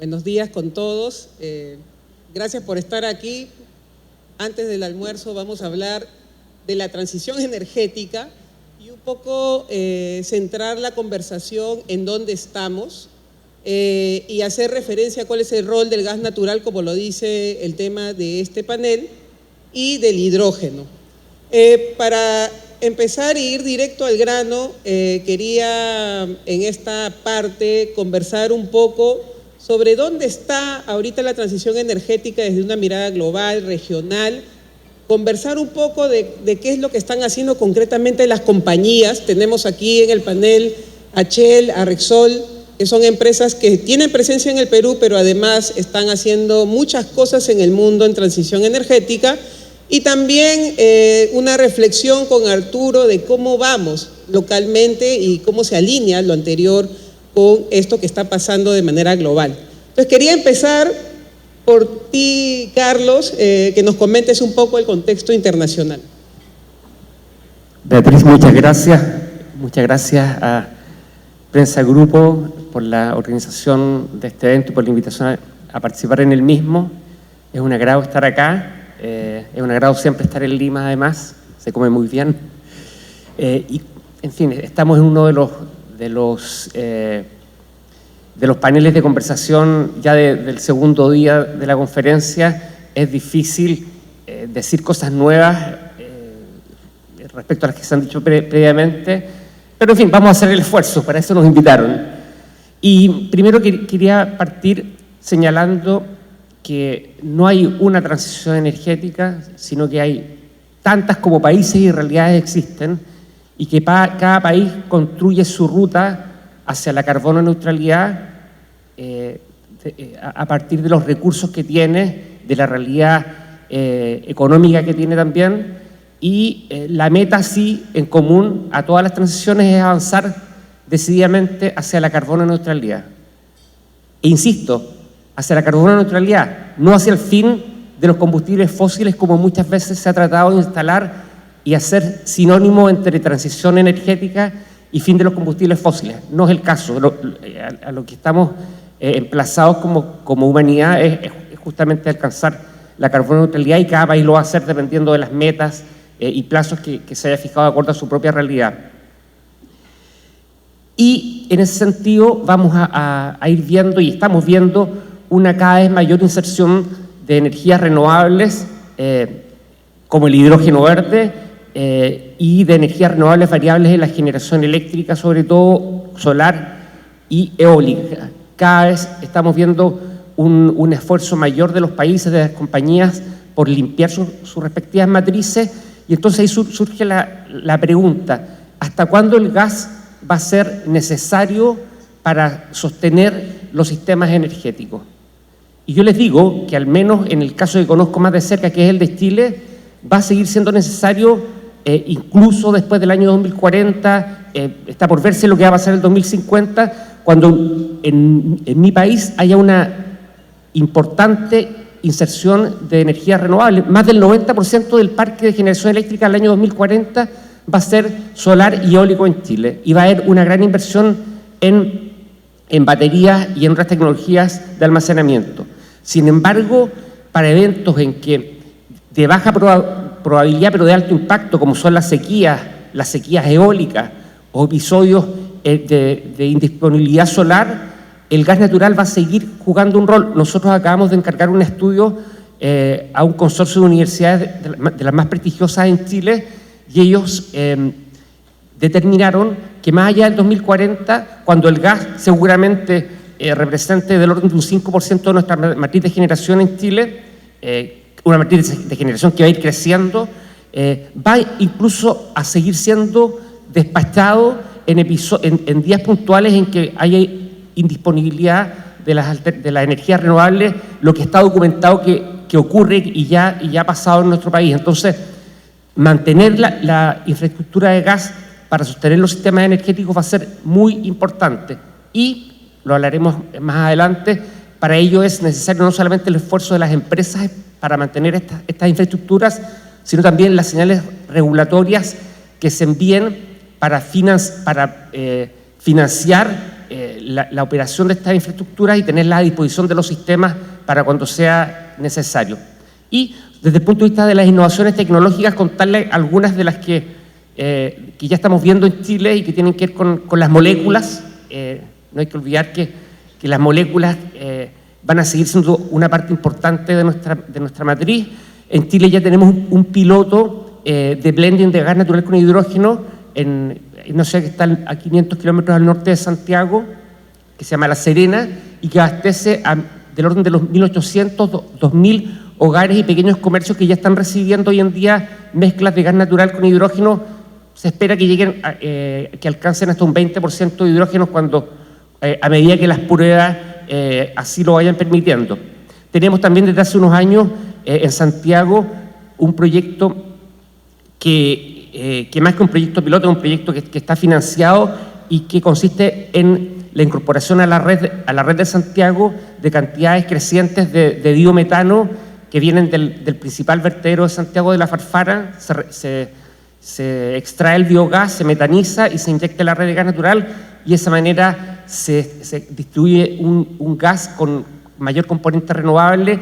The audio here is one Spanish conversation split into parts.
Buenos días con todos. Gracias por estar aquí. Antes del almuerzo vamos a hablar de la transición energética y un poco centrar la conversación en dónde estamos y hacer referencia a cuál es el rol del gas natural, como lo dice el tema de este panel, y del hidrógeno. Para empezar e ir directo al grano, quería en esta parte conversar un poco sobre dónde está ahorita la transición energética desde una mirada global, regional, conversar un poco de qué es lo que están haciendo concretamente las compañías. Tenemos aquí en el panel a Shell, a Repsol, que son empresas que tienen presencia en el Perú, pero además están haciendo muchas cosas en el mundo en transición energética, y también una reflexión con Arturo de cómo vamos localmente y cómo se alinea lo anterior con esto que está pasando de manera global. Entonces quería empezar por ti, Carlos, que nos comentes un poco el contexto internacional. Beatriz, muchas gracias. Muchas gracias a Prensa Grupo por la organización de este evento y por la invitación a participar en el mismo. Es un agrado estar acá, es un agrado siempre estar en Lima, además, se come muy bien. Y, en fin, estamos en uno de los paneles de conversación ya del segundo día de la conferencia. Es difícil decir cosas nuevas respecto a las que se han dicho previamente, pero en fin, vamos a hacer el esfuerzo, para eso nos invitaron. Y primero quería partir señalando que no hay una transición energética, sino que hay tantas como países y realidades existen, y que cada país construye su ruta hacia la carbono neutralidad a partir de los recursos que tiene, de la realidad económica que tiene también, y la meta sí en común a todas las transiciones es avanzar decididamente hacia la carbono neutralidad. E insisto, hacia la carbono neutralidad, no hacia el fin de los combustibles fósiles, como muchas veces se ha tratado de instalar y hacer sinónimo entre transición energética y fin de los combustibles fósiles. No es el caso. A lo que estamos emplazados como humanidad es justamente alcanzar la carbono neutralidad, y cada país lo va a hacer dependiendo de las metas y plazos que se haya fijado de acuerdo a su propia realidad. Y en ese sentido vamos a ir viendo, y estamos viendo, una cada vez mayor inserción de energías renovables como el hidrógeno verde y de energías renovables variables en la generación eléctrica, sobre todo solar y eólica. Cada vez estamos viendo un esfuerzo mayor de los países, de las compañías, por limpiar sus respectivas matrices, y entonces ahí surge la pregunta: ¿hasta cuándo el gas va a ser necesario para sostener los sistemas energéticos? Y yo les digo que al menos en el caso que conozco más de cerca, que es el de Chile, va a seguir siendo necesario incluso después del año 2040, está por verse lo que va a pasar en el 2050, cuando en mi país haya una importante inserción de energías renovables. Más del 90% del parque de generación eléctrica al año 2040 va a ser solar y eólico en Chile, y va a haber una gran inversión en baterías y en otras tecnologías de almacenamiento. Sin embargo, para eventos en que de baja probabilidad pero de alto impacto, como son las sequías eólicas o episodios de indisponibilidad solar, el gas natural va a seguir jugando un rol. Nosotros acabamos de encargar un estudio a un consorcio de universidades de las más prestigiosas en Chile, y ellos determinaron que más allá del 2040, cuando el gas seguramente represente del orden de un 5% de nuestra matriz de generación en Chile, una matriz de generación que va a ir creciendo, va incluso a seguir siendo despachado en días puntuales en que haya indisponibilidad de las energías renovables, lo que está documentado que ocurre y ya ha pasado en nuestro país. Entonces, mantener la infraestructura de gas para sostener los sistemas energéticos va a ser muy importante, y lo hablaremos más adelante. Para ello es necesario no solamente el esfuerzo de las empresas para mantener estas infraestructuras, sino también las señales regulatorias que se envíen para financiar la operación de estas infraestructuras y tenerlas a disposición de los sistemas para cuando sea necesario. Y desde el punto de vista de las innovaciones tecnológicas, contarles algunas de las que ya estamos viendo en Chile y que tienen que ver con las moléculas. No hay que olvidar que las moléculas van a seguir siendo una parte importante de nuestra matriz. En Chile ya tenemos un piloto de blending de gas natural con hidrógeno en una ciudad que está a 500 kilómetros al norte de Santiago, que se llama La Serena, y que abastece del orden de los 1.800, 2.000 hogares y pequeños comercios que ya están recibiendo hoy en día mezclas de gas natural con hidrógeno. Se espera que lleguen, que alcancen hasta un 20% de hidrógeno a medida que las pruebas así lo vayan permitiendo. Tenemos también desde hace unos años en Santiago un proyecto que más que un proyecto piloto, es un proyecto que está financiado y que consiste en la incorporación a la red de Santiago de cantidades crecientes de biometano que vienen del principal vertedero de Santiago, de la Farfara. Se extrae el biogás, se metaniza y se inyecta en la red de gas natural, y de esa manera se distribuye un gas con mayor componente renovable,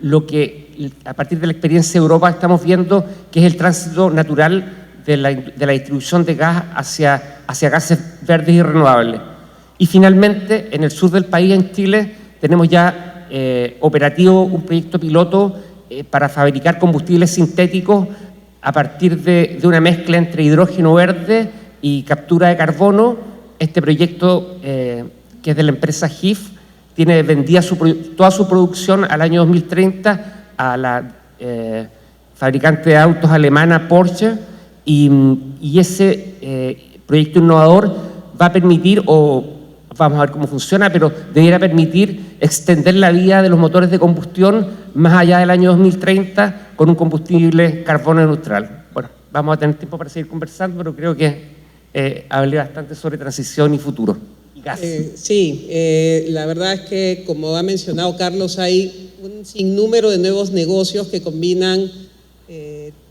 lo que a partir de la experiencia de Europa estamos viendo que es el tránsito natural de la distribución de gas hacia gases verdes y renovables. Y finalmente, en el sur del país, en Chile, tenemos ya operativo un proyecto piloto para fabricar combustibles sintéticos a partir de una mezcla entre hidrógeno verde y captura de carbono. Este proyecto, que es de la empresa HIF, tiene vendida toda su producción al año 2030 a la fabricante de autos alemana Porsche, y ese proyecto innovador va a permitir, o vamos a ver cómo funciona, pero debiera permitir extender la vida de los motores de combustión más allá del año 2030 con un combustible carbono neutral. Bueno, vamos a tener tiempo para seguir conversando, pero creo que hablé bastante sobre transición y futuro. Y gas. Sí, la verdad es que, como ha mencionado Carlos, hay un sinnúmero de nuevos negocios que combinan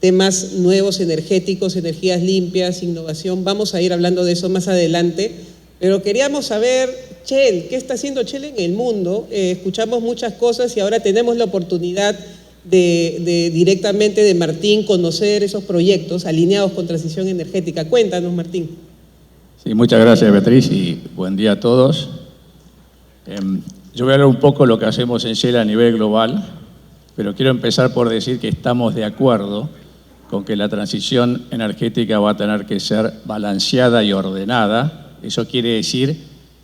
temas nuevos energéticos, energías limpias, innovación. Vamos a ir hablando de eso más adelante. Pero queríamos saber, Shell, ¿qué está haciendo Shell en el mundo? Escuchamos muchas cosas y ahora tenemos la oportunidad de directamente de Martín conocer esos proyectos alineados con transición energética. Cuéntanos, Martín. Sí, muchas gracias, Beatriz, y buen día a todos. Yo voy a hablar un poco de lo que hacemos en Shell a nivel global, pero quiero empezar por decir que estamos de acuerdo con que la transición energética va a tener que ser balanceada y ordenada. Eso quiere decir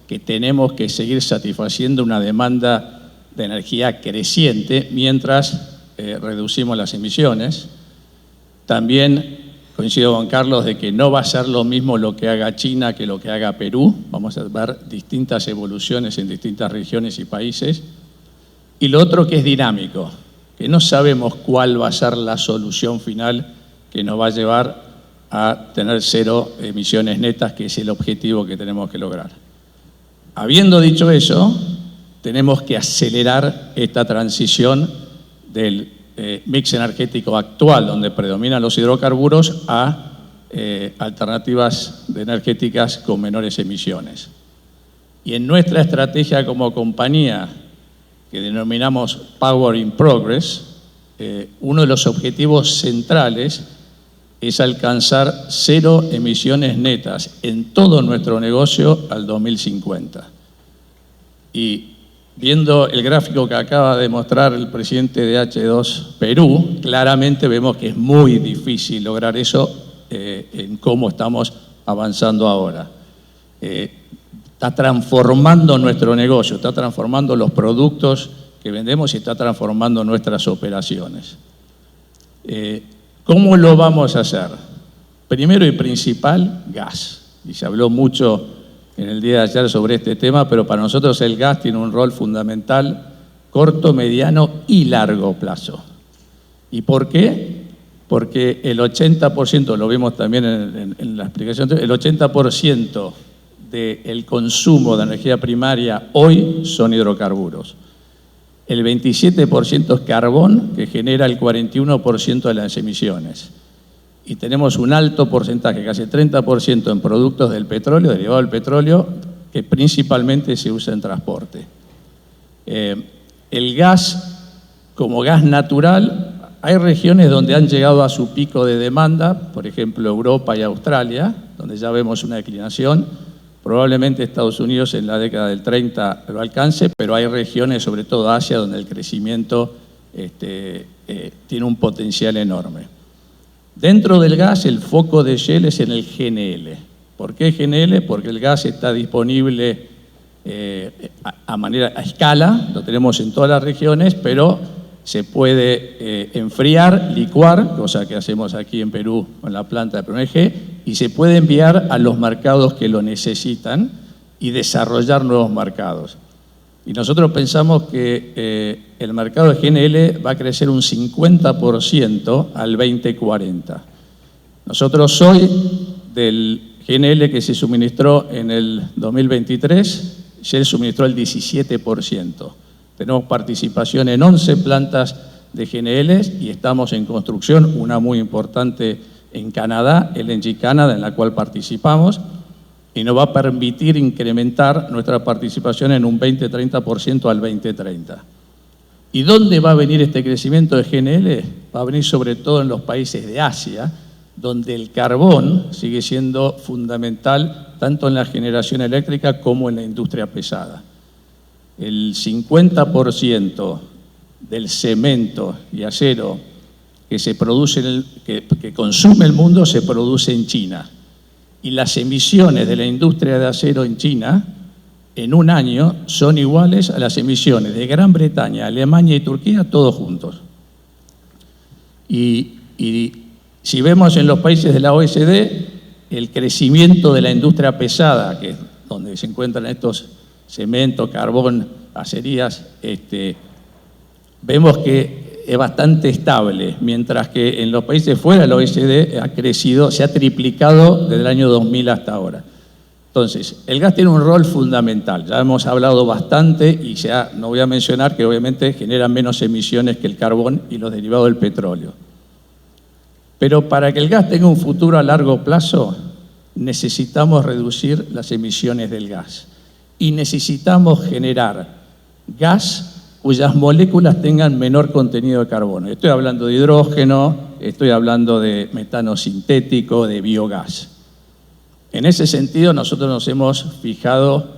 que tenemos que seguir satisfaciendo una demanda de energía creciente mientras reducimos las emisiones. También coincido con Carlos de que no va a ser lo mismo lo que haga China que lo que haga Perú. Vamos a ver distintas evoluciones en distintas regiones y países. Y lo otro que es dinámico, que no sabemos cuál va a ser la solución final que nos va a llevar a tener cero emisiones netas, que es el objetivo que tenemos que lograr. Habiendo dicho eso, tenemos que acelerar esta transición del mix energético actual, donde predominan los hidrocarburos, a alternativas energéticas con menores emisiones. Y en nuestra estrategia como compañía, que denominamos Power in Progress, uno de los objetivos centrales es alcanzar cero emisiones netas en todo nuestro negocio al 2050. Y viendo el gráfico que acaba de mostrar el presidente de H2 Perú, claramente vemos que es muy difícil lograr eso en cómo estamos avanzando ahora. Está transformando nuestro negocio, está transformando los productos que vendemos y está transformando nuestras operaciones. ¿Cómo lo vamos a hacer? Primero y principal, gas. Y se habló mucho en el día de ayer sobre este tema, pero para nosotros el gas tiene un rol fundamental, corto, mediano y largo plazo. ¿Y por qué? Porque el 80%, lo vimos también en la explicación, el 80% del consumo de energía primaria hoy son hidrocarburos. El 27% es carbón, que genera el 41% de las emisiones. Y tenemos un alto porcentaje, casi el 30% en productos del petróleo, derivado del petróleo, que principalmente se usa en transporte. El gas, como gas natural, hay regiones donde han llegado a su pico de demanda, por ejemplo Europa y Australia, donde ya vemos una declinación. Probablemente Estados Unidos en la década del 30 lo alcance, pero hay regiones, sobre todo Asia, donde el crecimiento tiene un potencial enorme. Dentro del gas, el foco de Shell es en el GNL. ¿Por qué GNL? Porque el gas está disponible a escala, lo tenemos en todas las regiones, pero se puede enfriar, licuar, cosa que hacemos aquí en Perú con la planta de PRONG, y se puede enviar a los mercados que lo necesitan y desarrollar nuevos mercados. Y nosotros pensamos que el mercado de GNL va a crecer un 50% al 2040. Nosotros hoy, del GNL que se suministró en el 2023, Shell suministró el 17%. Tenemos participación en 11 plantas de GNL y estamos en construcción, una muy importante en Canadá, LNG Canada, en la cual participamos, y nos va a permitir incrementar nuestra participación en un 20-30% al 2030. ¿Y dónde va a venir este crecimiento de GNL? Va a venir sobre todo en los países de Asia, donde el carbón sigue siendo fundamental tanto en la generación eléctrica como en la industria pesada. El 50% del cemento y acero que se produce que consume el mundo se produce en China. Y las emisiones de la industria de acero en China en un año son iguales a las emisiones de Gran Bretaña, Alemania y Turquía, todos juntos. Y si vemos en los países de la OECD, el crecimiento de la industria pesada, que es donde se encuentran estos cemento, carbón, acerías, vemos que es bastante estable, mientras que en los países fuera de la OECD ha crecido, se ha triplicado desde el año 2000 hasta ahora. Entonces, el gas tiene un rol fundamental, ya hemos hablado bastante y no voy a mencionar que obviamente genera menos emisiones que el carbón y los derivados del petróleo. Pero para que el gas tenga un futuro a largo plazo, necesitamos reducir las emisiones del gas y necesitamos generar gas cuyas moléculas tengan menor contenido de carbono. Estoy hablando de hidrógeno, estoy hablando de metano sintético, de biogás. En ese sentido, nosotros nos hemos fijado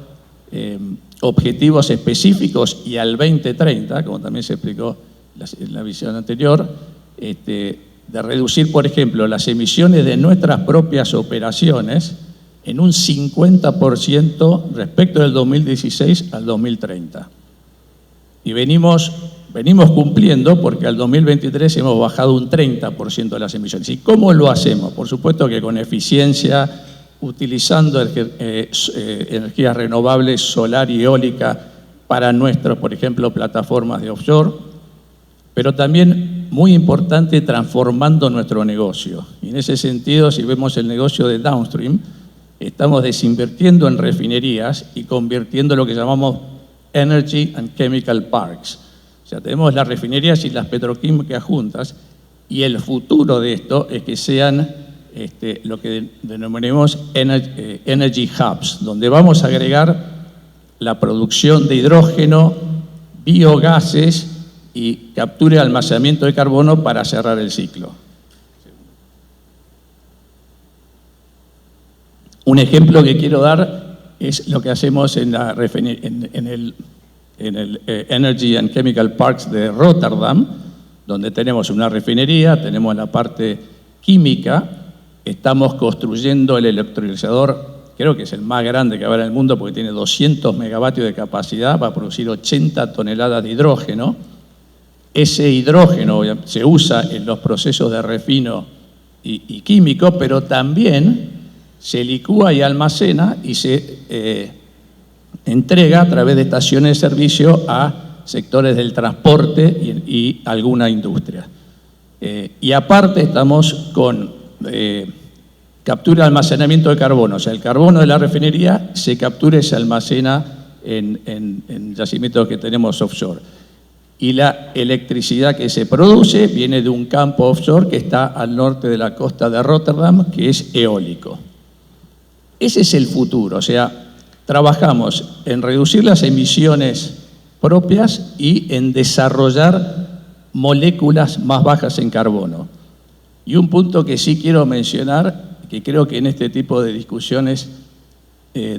objetivos específicos y al 2030, como también se explicó en la visión anterior, de reducir, por ejemplo, las emisiones de nuestras propias operaciones en un 50% respecto del 2016 al 2030. Y venimos cumpliendo porque al 2023 hemos bajado un 30% de las emisiones. ¿Y cómo lo hacemos? Por supuesto que con eficiencia, utilizando energías renovables, solar y eólica para nuestras, por ejemplo, plataformas de offshore, pero también, muy importante, transformando nuestro negocio. Y en ese sentido, si vemos el negocio de downstream, estamos desinvirtiendo en refinerías y convirtiendo lo que llamamos Energy and Chemical Parks. O sea, tenemos las refinerías y las petroquímicas juntas y el futuro de esto es que sean lo que denominamos Energy Hubs, donde vamos a agregar la producción de hidrógeno, biogases y captura y almacenamiento de carbono para cerrar el ciclo. Un ejemplo que quiero dar es lo que hacemos en el Energy and Chemical Parks de Rotterdam, donde tenemos una refinería, tenemos la parte química, estamos construyendo el electrolizador, creo que es el más grande que habrá en el mundo porque tiene 200 megavatios de capacidad, va a producir 80 toneladas de hidrógeno. Ese hidrógeno se usa en los procesos de refino y químico, pero también se licúa y almacena y se entrega a través de estaciones de servicio a sectores del transporte y alguna industria. Y aparte estamos con captura y almacenamiento de carbono, o sea, el carbono de la refinería se captura y se almacena en yacimientos que tenemos offshore. Y la electricidad que se produce viene de un campo offshore que está al norte de la costa de Rotterdam, que es eólico. Ese es el futuro, o sea, trabajamos en reducir las emisiones propias y en desarrollar moléculas más bajas en carbono. Y un punto que sí quiero mencionar, que creo que en este tipo de discusiones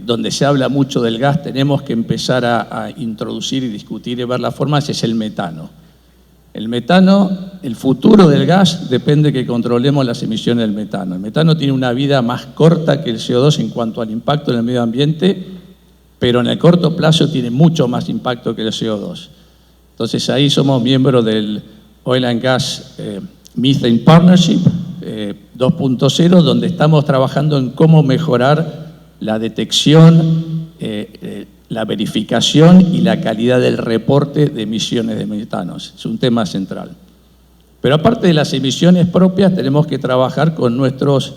donde se habla mucho del gas, tenemos que empezar a introducir y discutir y ver las formas, es el metano. El metano, el futuro del gas depende que controlemos las emisiones del metano. El metano tiene una vida más corta que el CO2 en cuanto al impacto en el medio ambiente, pero en el corto plazo tiene mucho más impacto que el CO2. Entonces ahí somos miembros del Oil and Gas Methane Partnership 2.0, donde estamos trabajando en cómo mejorar la detección, la verificación y la calidad del reporte de emisiones de metano. Es un tema central. Pero aparte de las emisiones propias, tenemos que trabajar con nuestros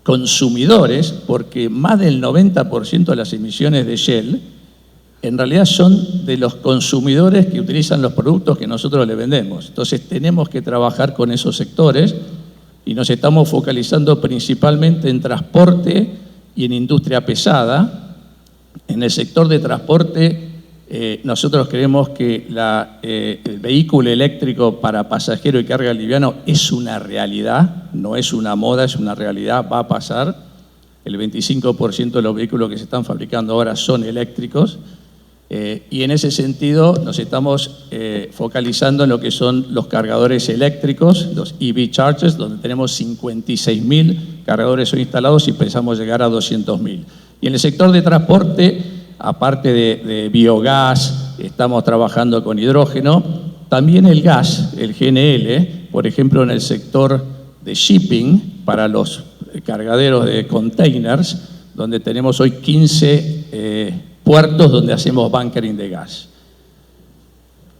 consumidores, porque más del 90% de las emisiones de Shell en realidad son de los consumidores que utilizan los productos que nosotros le vendemos. Entonces tenemos que trabajar con esos sectores y nos estamos focalizando principalmente en transporte y en industria pesada. En el sector de transporte, nosotros creemos que el vehículo eléctrico para pasajero y carga liviano es una realidad, no es una moda, es una realidad, va a pasar. El 25% de los vehículos que se están fabricando ahora son eléctricos. Y en ese sentido nos estamos focalizando en lo que son los cargadores eléctricos, los EV chargers, donde tenemos 56.000 cargadores hoy instalados y pensamos llegar a 200.000. Y en el sector de transporte, aparte de biogás, estamos trabajando con hidrógeno, también el gas, el GNL, por ejemplo en el sector de shipping, para los cargaderos de containers, donde tenemos hoy 15 puertos donde hacemos bunkering de gas.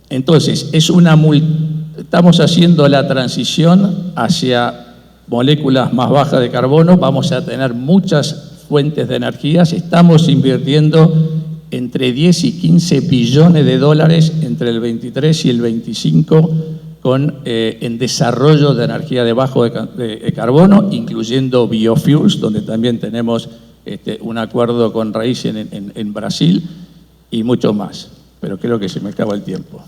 Entonces, estamos haciendo la transición hacia moléculas más bajas de carbono, vamos a tener muchas fuentes de energías, estamos invirtiendo entre 10 y 15 billones de dólares entre el 23 y el 25 en desarrollo de energía de bajo de carbono, incluyendo biofuels, donde también tenemos un acuerdo con Raíz en Brasil y mucho más. Pero creo que se me acaba el tiempo.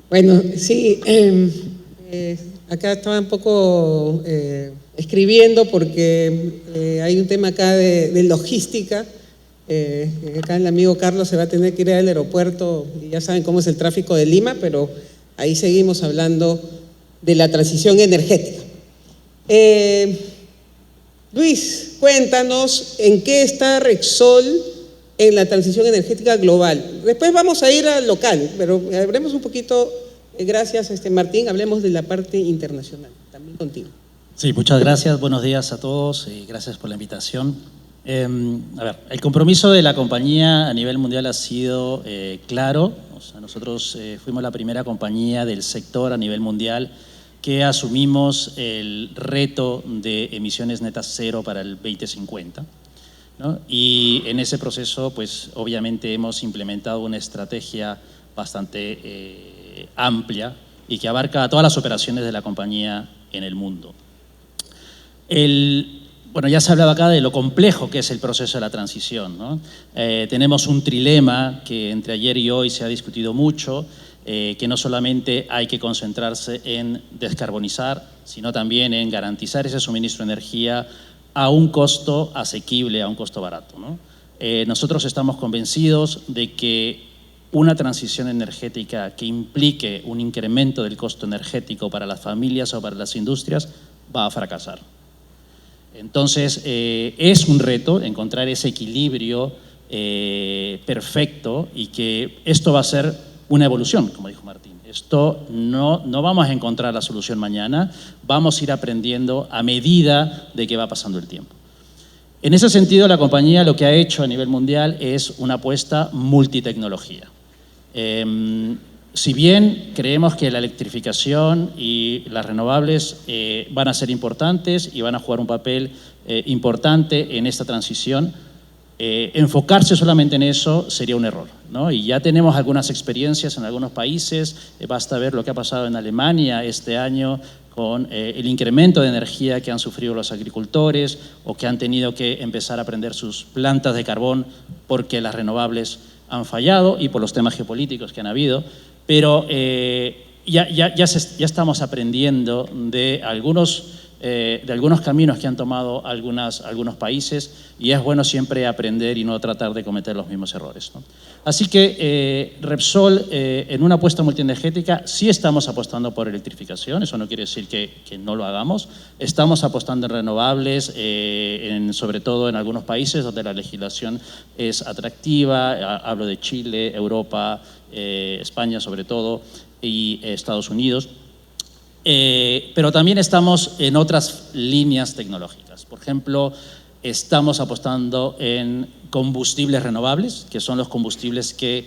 Bueno, sí, acá estaba un poco escribiendo porque hay un tema acá de logística. Acá el amigo Carlos se va a tener que ir al aeropuerto y ya saben cómo es el tráfico de Lima, pero ahí seguimos hablando de la transición energética. Luis, cuéntanos en qué está Repsol en la transición energética global. Después vamos a ir al local, pero hablemos un poquito, gracias Martín, hablemos de la parte internacional, también contigo. Sí, muchas gracias, buenos días a todos y gracias por la invitación. El compromiso de la compañía a nivel mundial ha sido claro. O sea, nosotros fuimos la primera compañía del sector a nivel mundial que asumimos el reto de emisiones netas cero para el 2050, ¿no? Y en ese proceso, pues obviamente hemos implementado una estrategia bastante amplia y que abarca a todas las operaciones de la compañía en el mundo. Bueno, ya se ha hablado acá de lo complejo que es el proceso de la transición, ¿no? Tenemos un trilema que entre ayer y hoy se ha discutido mucho, que no solamente hay que concentrarse en descarbonizar, sino también en garantizar ese suministro de energía a un costo asequible, a un costo barato, ¿no? Nosotros estamos convencidos de que una transición energética que implique un incremento del costo energético para las familias o para las industrias va a fracasar. Entonces, es un reto encontrar ese equilibrio perfecto y que esto va a ser una evolución, como dijo Martín. Esto no vamos a encontrar la solución mañana, vamos a ir aprendiendo a medida de que va pasando el tiempo. En ese sentido, la compañía lo que ha hecho a nivel mundial es una apuesta multitecnología. Si bien creemos que la electrificación y las renovables van a ser importantes y van a jugar un papel importante en esta transición, enfocarse solamente en eso sería un error, ¿no? Y ya tenemos algunas experiencias en algunos países, basta ver lo que ha pasado en Alemania este año con el incremento de energía que han sufrido los agricultores o que han tenido que empezar a prender sus plantas de carbón porque las renovables han fallado y por los temas geopolíticos que han habido, pero ya estamos aprendiendo de algunos caminos que han tomado algunos países y es bueno siempre aprender y no tratar de cometer los mismos errores, ¿no? Así que Repsol, en una apuesta multienergética, sí estamos apostando por electrificación, eso no quiere decir que no lo hagamos, estamos apostando en renovables, sobre todo en algunos países donde la legislación es atractiva, hablo de Chile, Europa, España sobre todo, y Estados Unidos. Pero también estamos en otras líneas tecnológicas. Por ejemplo, estamos apostando en combustibles renovables, que son los combustibles que,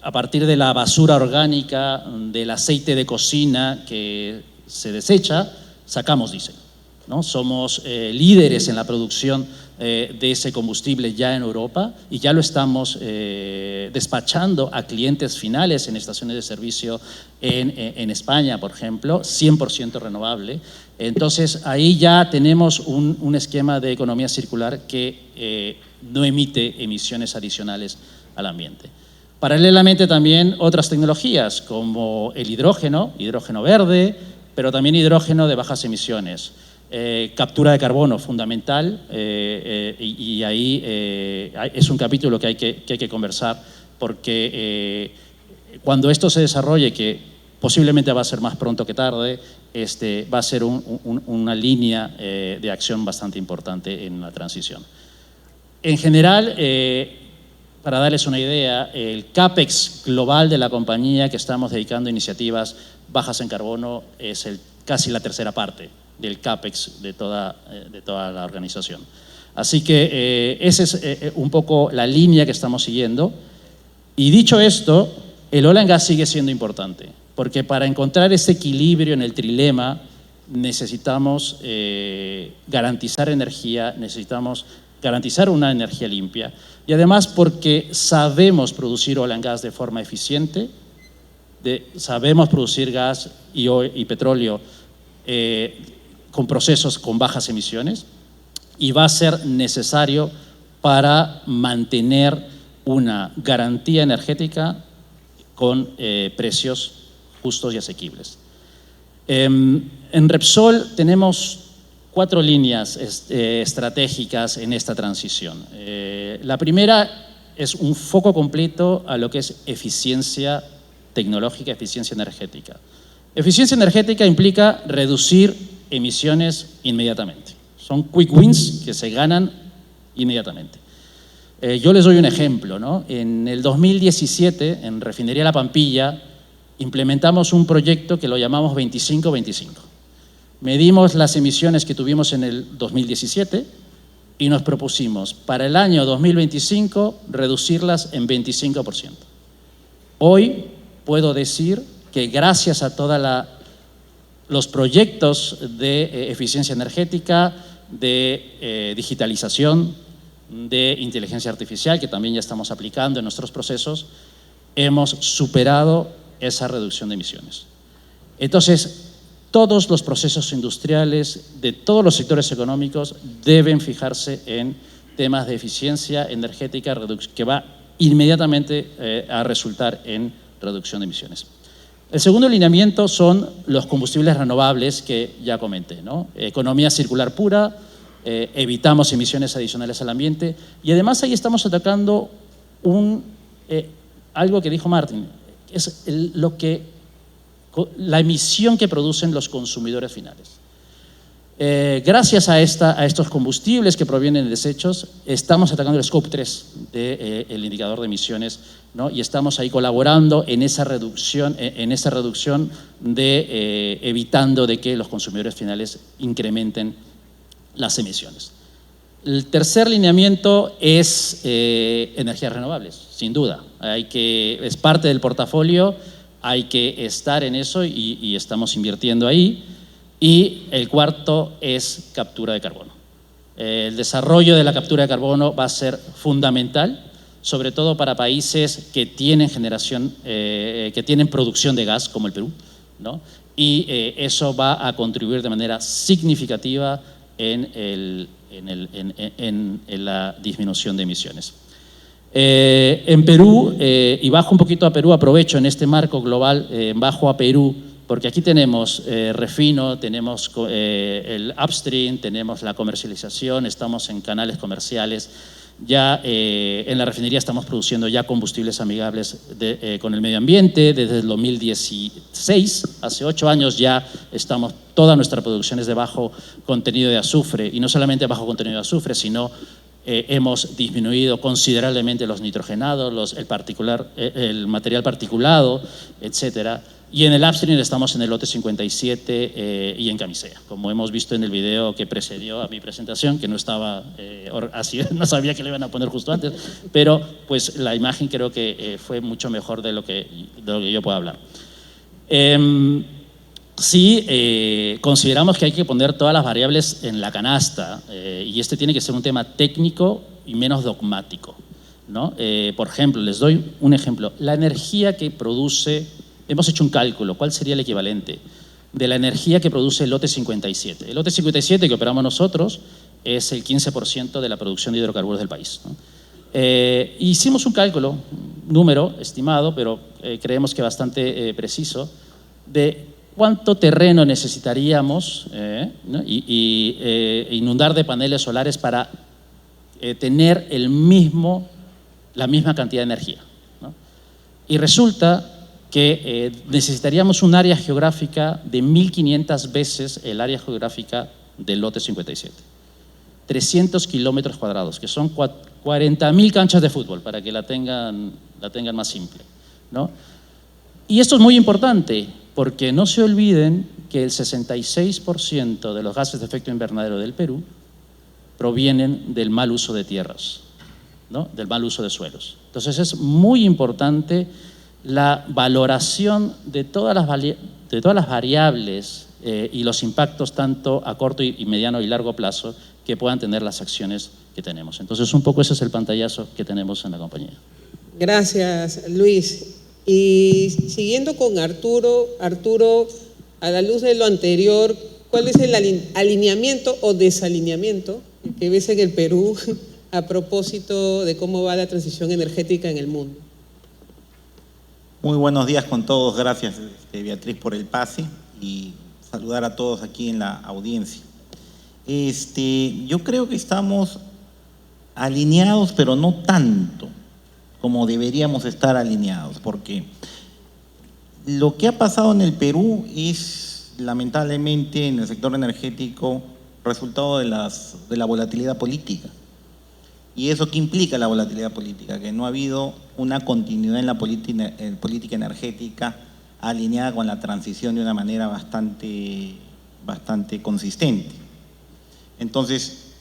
a partir de la basura orgánica, del aceite de cocina que se desecha, sacamos diésel, ¿no? Somos líderes en la producción de ese combustible ya en Europa y ya lo estamos despachando a clientes finales en estaciones de servicio en España, por ejemplo, 100% renovable. Entonces, ahí ya tenemos un esquema de economía circular que no emite emisiones adicionales al ambiente. Paralelamente también otras tecnologías como el hidrógeno verde, pero también hidrógeno de bajas emisiones. Captura de carbono, fundamental, y ahí es un capítulo que hay que conversar, porque cuando esto se desarrolle, que posiblemente va a ser más pronto que tarde, va a ser una línea de acción bastante importante en la transición. En general, para darles una idea, el CAPEX global de la compañía que estamos dedicando a iniciativas bajas en carbono es casi la tercera parte del CAPEX de toda la organización. Así que esa es un poco la línea que estamos siguiendo. Y dicho esto, el oil and gas sigue siendo importante, porque para encontrar ese equilibrio en el trilema necesitamos garantizar energía, necesitamos garantizar una energía limpia y además porque sabemos producir oil and gas de forma eficiente, sabemos producir gas y petróleo con procesos con bajas emisiones y va a ser necesario para mantener una garantía energética con precios justos y asequibles. En Repsol tenemos 4 líneas estratégicas en esta transición. La primera es un foco completo a lo que es eficiencia tecnológica, eficiencia energética. Eficiencia energética implica reducir emisiones inmediatamente. Son quick wins que se ganan inmediatamente. Yo les doy un ejemplo, ¿no? En el 2017, en Refinería La Pampilla, implementamos un proyecto que lo llamamos 25-25. Medimos las emisiones que tuvimos en el 2017 y nos propusimos para el año 2025 reducirlas en 25%. Hoy puedo decir que gracias a todos los proyectos de eficiencia energética, de digitalización, de inteligencia artificial, que también ya estamos aplicando en nuestros procesos, hemos superado esa reducción de emisiones. Entonces, todos los procesos industriales de todos los sectores económicos deben fijarse en temas de eficiencia energética que va inmediatamente a resultar en reducción de emisiones. El segundo lineamiento son los combustibles renovables que ya comenté, ¿no? Economía circular pura, evitamos emisiones adicionales al ambiente y además ahí estamos atacando algo que dijo Martín, es la emisión que producen los consumidores finales. Gracias a estos combustibles que provienen de desechos, estamos atacando el Scope 3 del indicador de emisiones, ¿no? Y estamos ahí colaborando en esa reducción, evitando de que los consumidores finales incrementen las emisiones. El tercer lineamiento es energías renovables, sin duda. Es parte del portafolio, hay que estar en eso y estamos invirtiendo ahí. Y el cuarto es captura de carbono. El desarrollo de la captura de carbono va a ser fundamental, sobre todo para países que tienen producción de gas, como el Perú, ¿no? y eso va a contribuir de manera significativa en la disminución de emisiones. En Perú, y bajo un poquito a Perú, aprovecho en este marco global, bajo a Perú, porque aquí tenemos refino, tenemos el upstream, tenemos la comercialización, estamos en canales comerciales. Ya en la refinería estamos produciendo ya combustibles amigables con el medio ambiente. Desde el 2016, hace 8 años ya toda nuestra producción es de bajo contenido de azufre, y no solamente bajo contenido de azufre, sino hemos disminuido considerablemente los nitrogenados, el material particulado, etcétera. Y en el upstream estamos en el lote 57 y en Camisea, como hemos visto en el video que precedió a mi presentación, que no estaba así, no sabía que le iban a poner justo antes, pero pues la imagen creo que fue mucho mejor de lo que yo puedo hablar. Sí, consideramos que hay que poner todas las variables en la canasta, y este tiene que ser un tema técnico y menos dogmático, ¿no? Por ejemplo, les doy un ejemplo. La energía que produce, hemos hecho un cálculo, ¿cuál sería el equivalente de la energía que produce el lote 57? El lote 57 que operamos nosotros es el 15% de la producción de hidrocarburos del país, ¿no? Hicimos un cálculo, número estimado, pero creemos que bastante preciso, de cuánto terreno necesitaríamos, ¿no? Inundar de paneles solares para tener la misma cantidad de energía, ¿no? Y resulta que necesitaríamos un área geográfica de 1.500 veces el área geográfica del lote 57. 300 kilómetros cuadrados, que son 40.000 canchas de fútbol, para que la tengan más simple, ¿no? Y esto es muy importante, porque no se olviden que el 66% de los gases de efecto invernadero del Perú provienen del mal uso de tierras, ¿no? Del mal uso de suelos. Entonces es muy importante la valoración de todas las variables y los impactos tanto a corto y mediano y largo plazo que puedan tener las acciones que tenemos. Entonces un poco ese es el pantallazo que tenemos en la compañía. Gracias, Luis. Y siguiendo con Arturo, a la luz de lo anterior, ¿cuál es el alineamiento o desalineamiento que ves en el Perú a propósito de cómo va la transición energética en el mundo? Muy buenos días con todos, gracias Beatriz por el pase y saludar a todos aquí en la audiencia. Yo creo que estamos alineados, pero no tanto como deberíamos estar alineados, porque lo que ha pasado en el Perú es lamentablemente en el sector energético resultado de la volatilidad política. ¿Y eso qué implica la volatilidad política? Que no ha habido una continuidad en la política energética alineada con la transición de una manera bastante consistente. Entonces,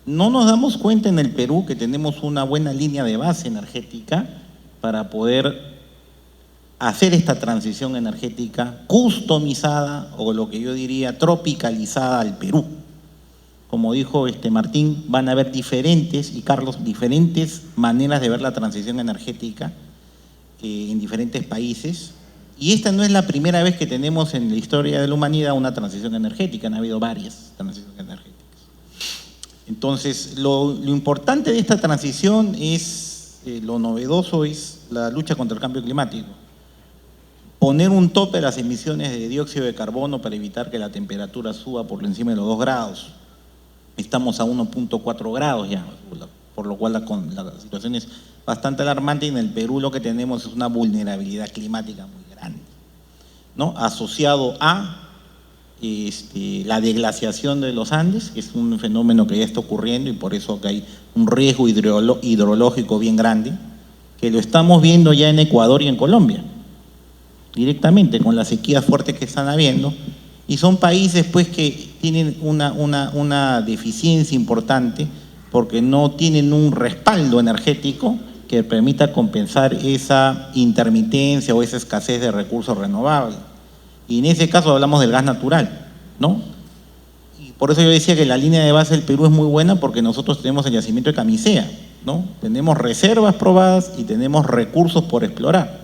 no nos damos cuenta en el Perú que tenemos una buena línea de base energética para poder hacer esta transición energética customizada, o lo que yo diría tropicalizada al Perú. Como dijo Martín, van a haber diferentes maneras de ver la transición energética en diferentes países. Y esta no es la primera vez que tenemos en la historia de la humanidad una transición energética, han habido varias transiciones energéticas. Entonces, lo importante de esta transición lo novedoso es la lucha contra el cambio climático. Poner un tope a las emisiones de dióxido de carbono para evitar que la temperatura suba por encima de los 2 grados. Estamos a 1.4 grados ya, por lo cual la situación es bastante alarmante, y en el Perú lo que tenemos es una vulnerabilidad climática muy grande, ¿no? Asociado a la deglaciación de los Andes, que es un fenómeno que ya está ocurriendo, y por eso que hay un riesgo hidrológico bien grande, que lo estamos viendo ya en Ecuador y en Colombia, directamente con las sequías fuertes que están habiendo. Y son países pues que tienen una deficiencia importante porque no tienen un respaldo energético que permita compensar esa intermitencia o esa escasez de recursos renovables. Y en ese caso hablamos del gas natural, ¿no? Y por eso yo decía que la línea de base del Perú es muy buena, porque nosotros tenemos el yacimiento de Camisea, ¿no? Tenemos reservas probadas y tenemos recursos por explorar.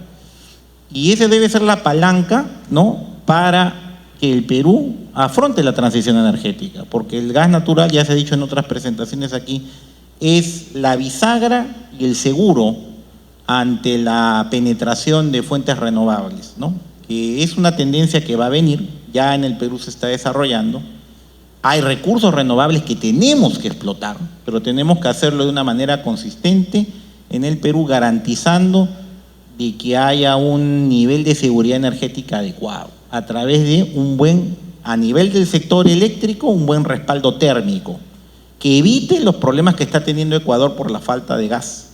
Y esa debe ser la palanca, ¿no?, para que el Perú afronte la transición energética, porque el gas natural, ya se ha dicho en otras presentaciones aquí, es la bisagra y el seguro ante la penetración de fuentes renovables, ¿no? Que es una tendencia que va a venir, ya en el Perú se está desarrollando. Hay recursos renovables que tenemos que explotar, pero tenemos que hacerlo de una manera consistente en el Perú, garantizando de que haya un nivel de seguridad energética adecuado, a través de a nivel del sector eléctrico, un buen respaldo térmico, que evite los problemas que está teniendo Ecuador por la falta de gas,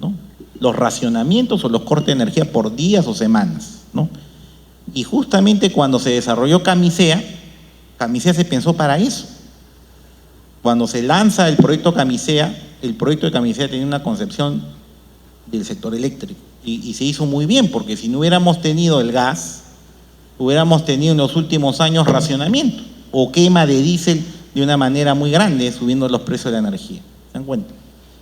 ¿no? Los racionamientos o los cortes de energía por días o semanas, ¿no? Y justamente cuando se desarrolló Camisea se pensó para eso. Cuando se lanza el proyecto de Camisea tenía una concepción del sector eléctrico y se hizo muy bien, porque si no hubiéramos tenido el gas, hubiéramos tenido en los últimos años racionamiento o quema de diésel de una manera muy grande, subiendo los precios de la energía. ¿Se dan cuenta?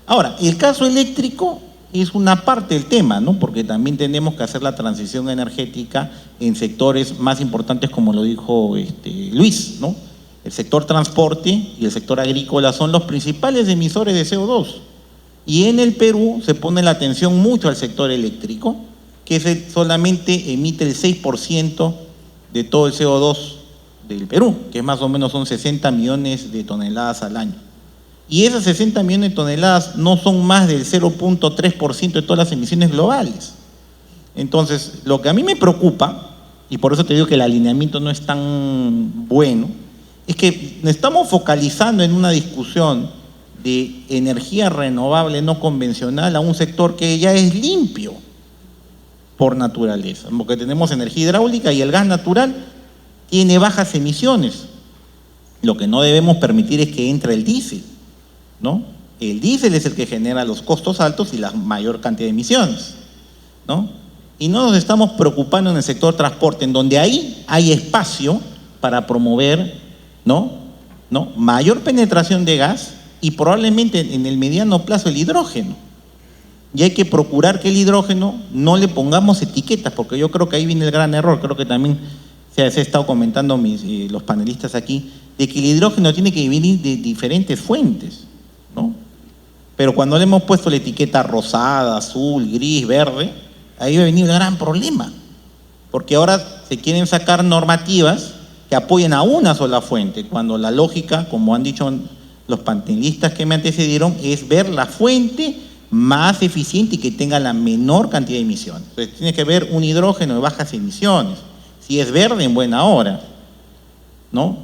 Ahora, el caso eléctrico es una parte del tema, ¿no? Porque también tenemos que hacer la transición energética en sectores más importantes, como lo dijo Luis, ¿no? El sector transporte y el sector agrícola son los principales emisores de CO2. Y en el Perú se pone la atención mucho al sector eléctrico, que solamente emite el 6% de todo el CO2 del Perú, que más o menos son 60 millones de toneladas al año. Y esas 60 millones de toneladas no son más del 0.3% de todas las emisiones globales. Entonces, lo que a mí me preocupa, y por eso te digo que el alineamiento no es tan bueno, es que nos estamos focalizando en una discusión de energía renovable no convencional a un sector que ya es limpio por naturaleza, porque tenemos energía hidráulica y el gas natural tiene bajas emisiones. Lo que no debemos permitir es que entre el diésel, ¿no? El diésel es el que genera los costos altos y la mayor cantidad de emisiones, ¿no? Y no nos estamos preocupando en el sector transporte, en donde ahí hay espacio para promover, ¿no? Mayor penetración de gas y probablemente en el mediano plazo el hidrógeno. Y hay que procurar que el hidrógeno no le pongamos etiquetas, porque yo creo que ahí viene el gran error. Creo que también se ha estado comentando los panelistas aquí, de que el hidrógeno tiene que venir de diferentes fuentes, ¿no? Pero cuando le hemos puesto la etiqueta rosada, azul, gris, verde, ahí va a venir el gran problema, porque ahora se quieren sacar normativas que apoyen a una sola fuente, cuando la lógica, como han dicho los panelistas que me antecedieron, es ver la fuente más eficiente y que tenga la menor cantidad de emisiones. Entonces tiene que ver un hidrógeno de bajas emisiones. Si es verde, en buena hora, ¿no?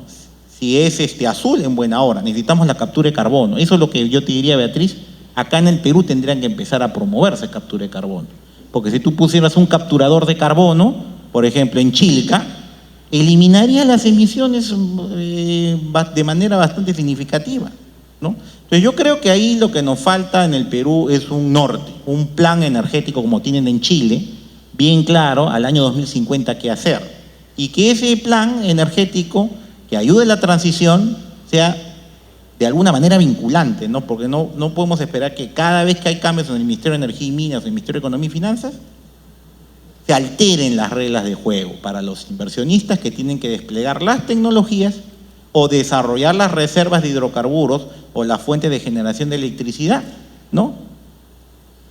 Si es azul, en buena hora. Necesitamos la captura de carbono. Eso es lo que yo te diría, Beatriz. Acá en el Perú tendrían que empezar a promoverse captura de carbono. Porque si tú pusieras un capturador de carbono, por ejemplo, en Chilca, eliminaría las emisiones de manera bastante significativa, ¿no? Entonces yo creo que ahí lo que nos falta en el Perú es un norte, un plan energético como tienen en Chile, bien claro, al año 2050 qué hacer. Y que ese plan energético que ayude a la transición sea de alguna manera vinculante, ¿no? Porque no podemos esperar que cada vez que hay cambios en el Ministerio de Energía y Minas o en el Ministerio de Economía y Finanzas, se alteren las reglas de juego para los inversionistas que tienen que desplegar las tecnologías o desarrollar las reservas de hidrocarburos o la fuente de generación de electricidad, ¿no?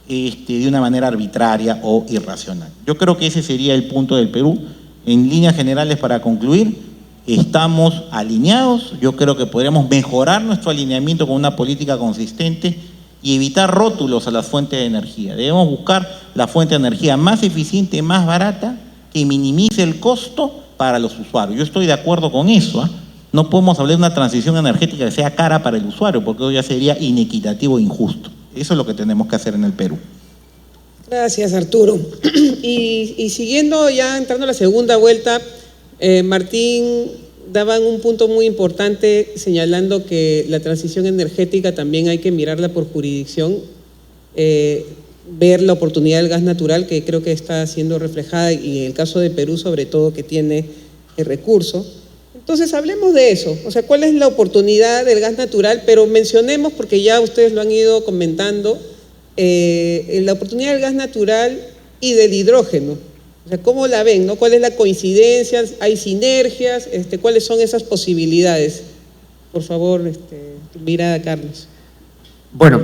De una manera arbitraria o irracional. Yo creo que ese sería el punto del Perú. En líneas generales, para concluir, estamos alineados. Yo creo que podríamos mejorar nuestro alineamiento con una política consistente y evitar rótulos a las fuentes de energía. Debemos buscar la fuente de energía más eficiente, más barata, que minimice el costo para los usuarios. Yo estoy de acuerdo con eso, ¿eh? No podemos hablar de una transición energética que sea cara para el usuario, porque eso ya sería inequitativo e injusto. Eso es lo que tenemos que hacer en el Perú. Gracias, Arturo. Y siguiendo, ya entrando a la segunda vuelta, Martín daban un punto muy importante señalando que la transición energética también hay que mirarla por jurisdicción, ver la oportunidad del gas natural, que creo que está siendo reflejada, y en el caso de Perú sobre todo, que tiene el recurso. Entonces hablemos de eso, o sea, ¿cuál es la oportunidad del gas natural? Pero mencionemos, porque ya ustedes lo han ido comentando, la oportunidad del gas natural y del hidrógeno, O sea, ¿cómo la ven, no? ¿Cuál es la coincidencia? ¿Hay sinergias? ¿Cuáles son esas posibilidades? Por favor, tu mirada, Carlos. Bueno,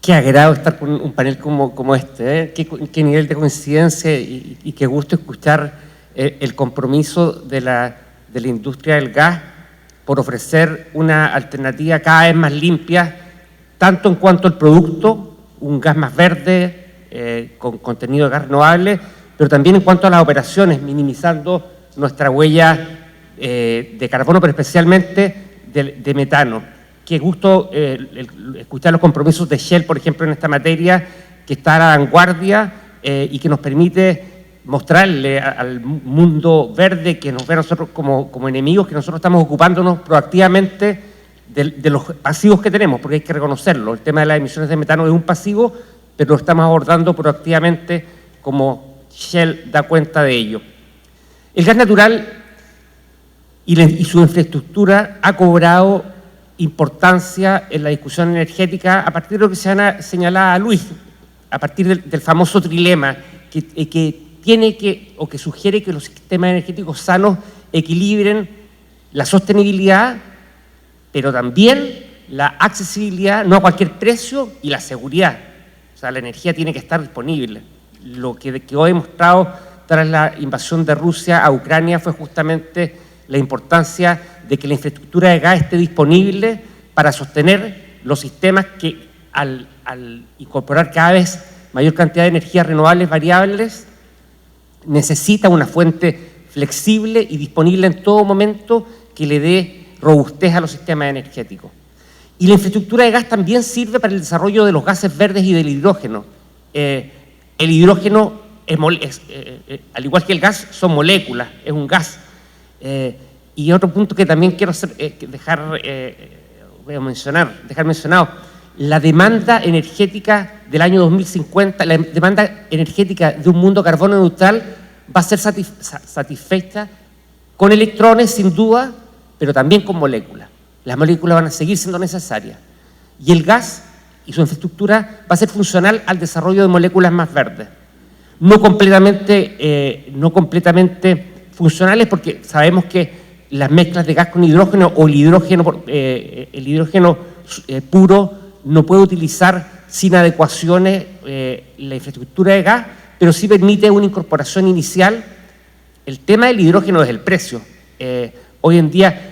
qué agrado estar con un panel como este, ¿eh? Qué nivel de coincidencia y qué gusto escuchar el compromiso de la industria del gas por ofrecer una alternativa cada vez más limpia, tanto en cuanto al producto, un gas más verde, con contenido de gas renovable, pero también en cuanto a las operaciones, minimizando nuestra huella de carbono, pero especialmente de metano. Qué gusto escuchar los compromisos de Shell, por ejemplo, en esta materia, que está a la vanguardia y que nos permite mostrarle al mundo verde que nos ve a nosotros como enemigos, que nosotros estamos ocupándonos proactivamente de los pasivos que tenemos, porque hay que reconocerlo. El tema de las emisiones de metano es un pasivo, pero lo estamos abordando proactivamente como Shell da cuenta de ello. El gas natural y su infraestructura ha cobrado importancia en la discusión energética a partir de lo que señalaba Luis, a partir del famoso trilema que sugiere que los sistemas energéticos sanos equilibren la sostenibilidad, pero también la accesibilidad, no a cualquier precio, y la seguridad. O sea, la energía tiene que estar disponible. Lo que quedó demostrado tras la invasión de Rusia a Ucrania fue justamente la importancia de que la infraestructura de gas esté disponible para sostener los sistemas que al incorporar cada vez mayor cantidad de energías renovables variables necesita una fuente flexible y disponible en todo momento que le dé robustez a los sistemas energéticos. Y la infraestructura de gas también sirve para el desarrollo de los gases verdes y del hidrógeno. El hidrógeno, al igual que el gas, son moléculas, es un gas. Y otro punto que también quiero dejar mencionado, la demanda energética del año 2050, la demanda energética de un mundo carbono neutral va a ser satisfecha con electrones, sin duda, pero también con moléculas. Las moléculas van a seguir siendo necesarias. Y el gas y su infraestructura va a ser funcional al desarrollo de moléculas más verdes. No completamente funcionales, porque sabemos que las mezclas de gas con hidrógeno o el hidrógeno puro no puede utilizar sin adecuaciones la infraestructura de gas, pero sí permite una incorporación inicial. El tema del hidrógeno es el precio. Hoy en día,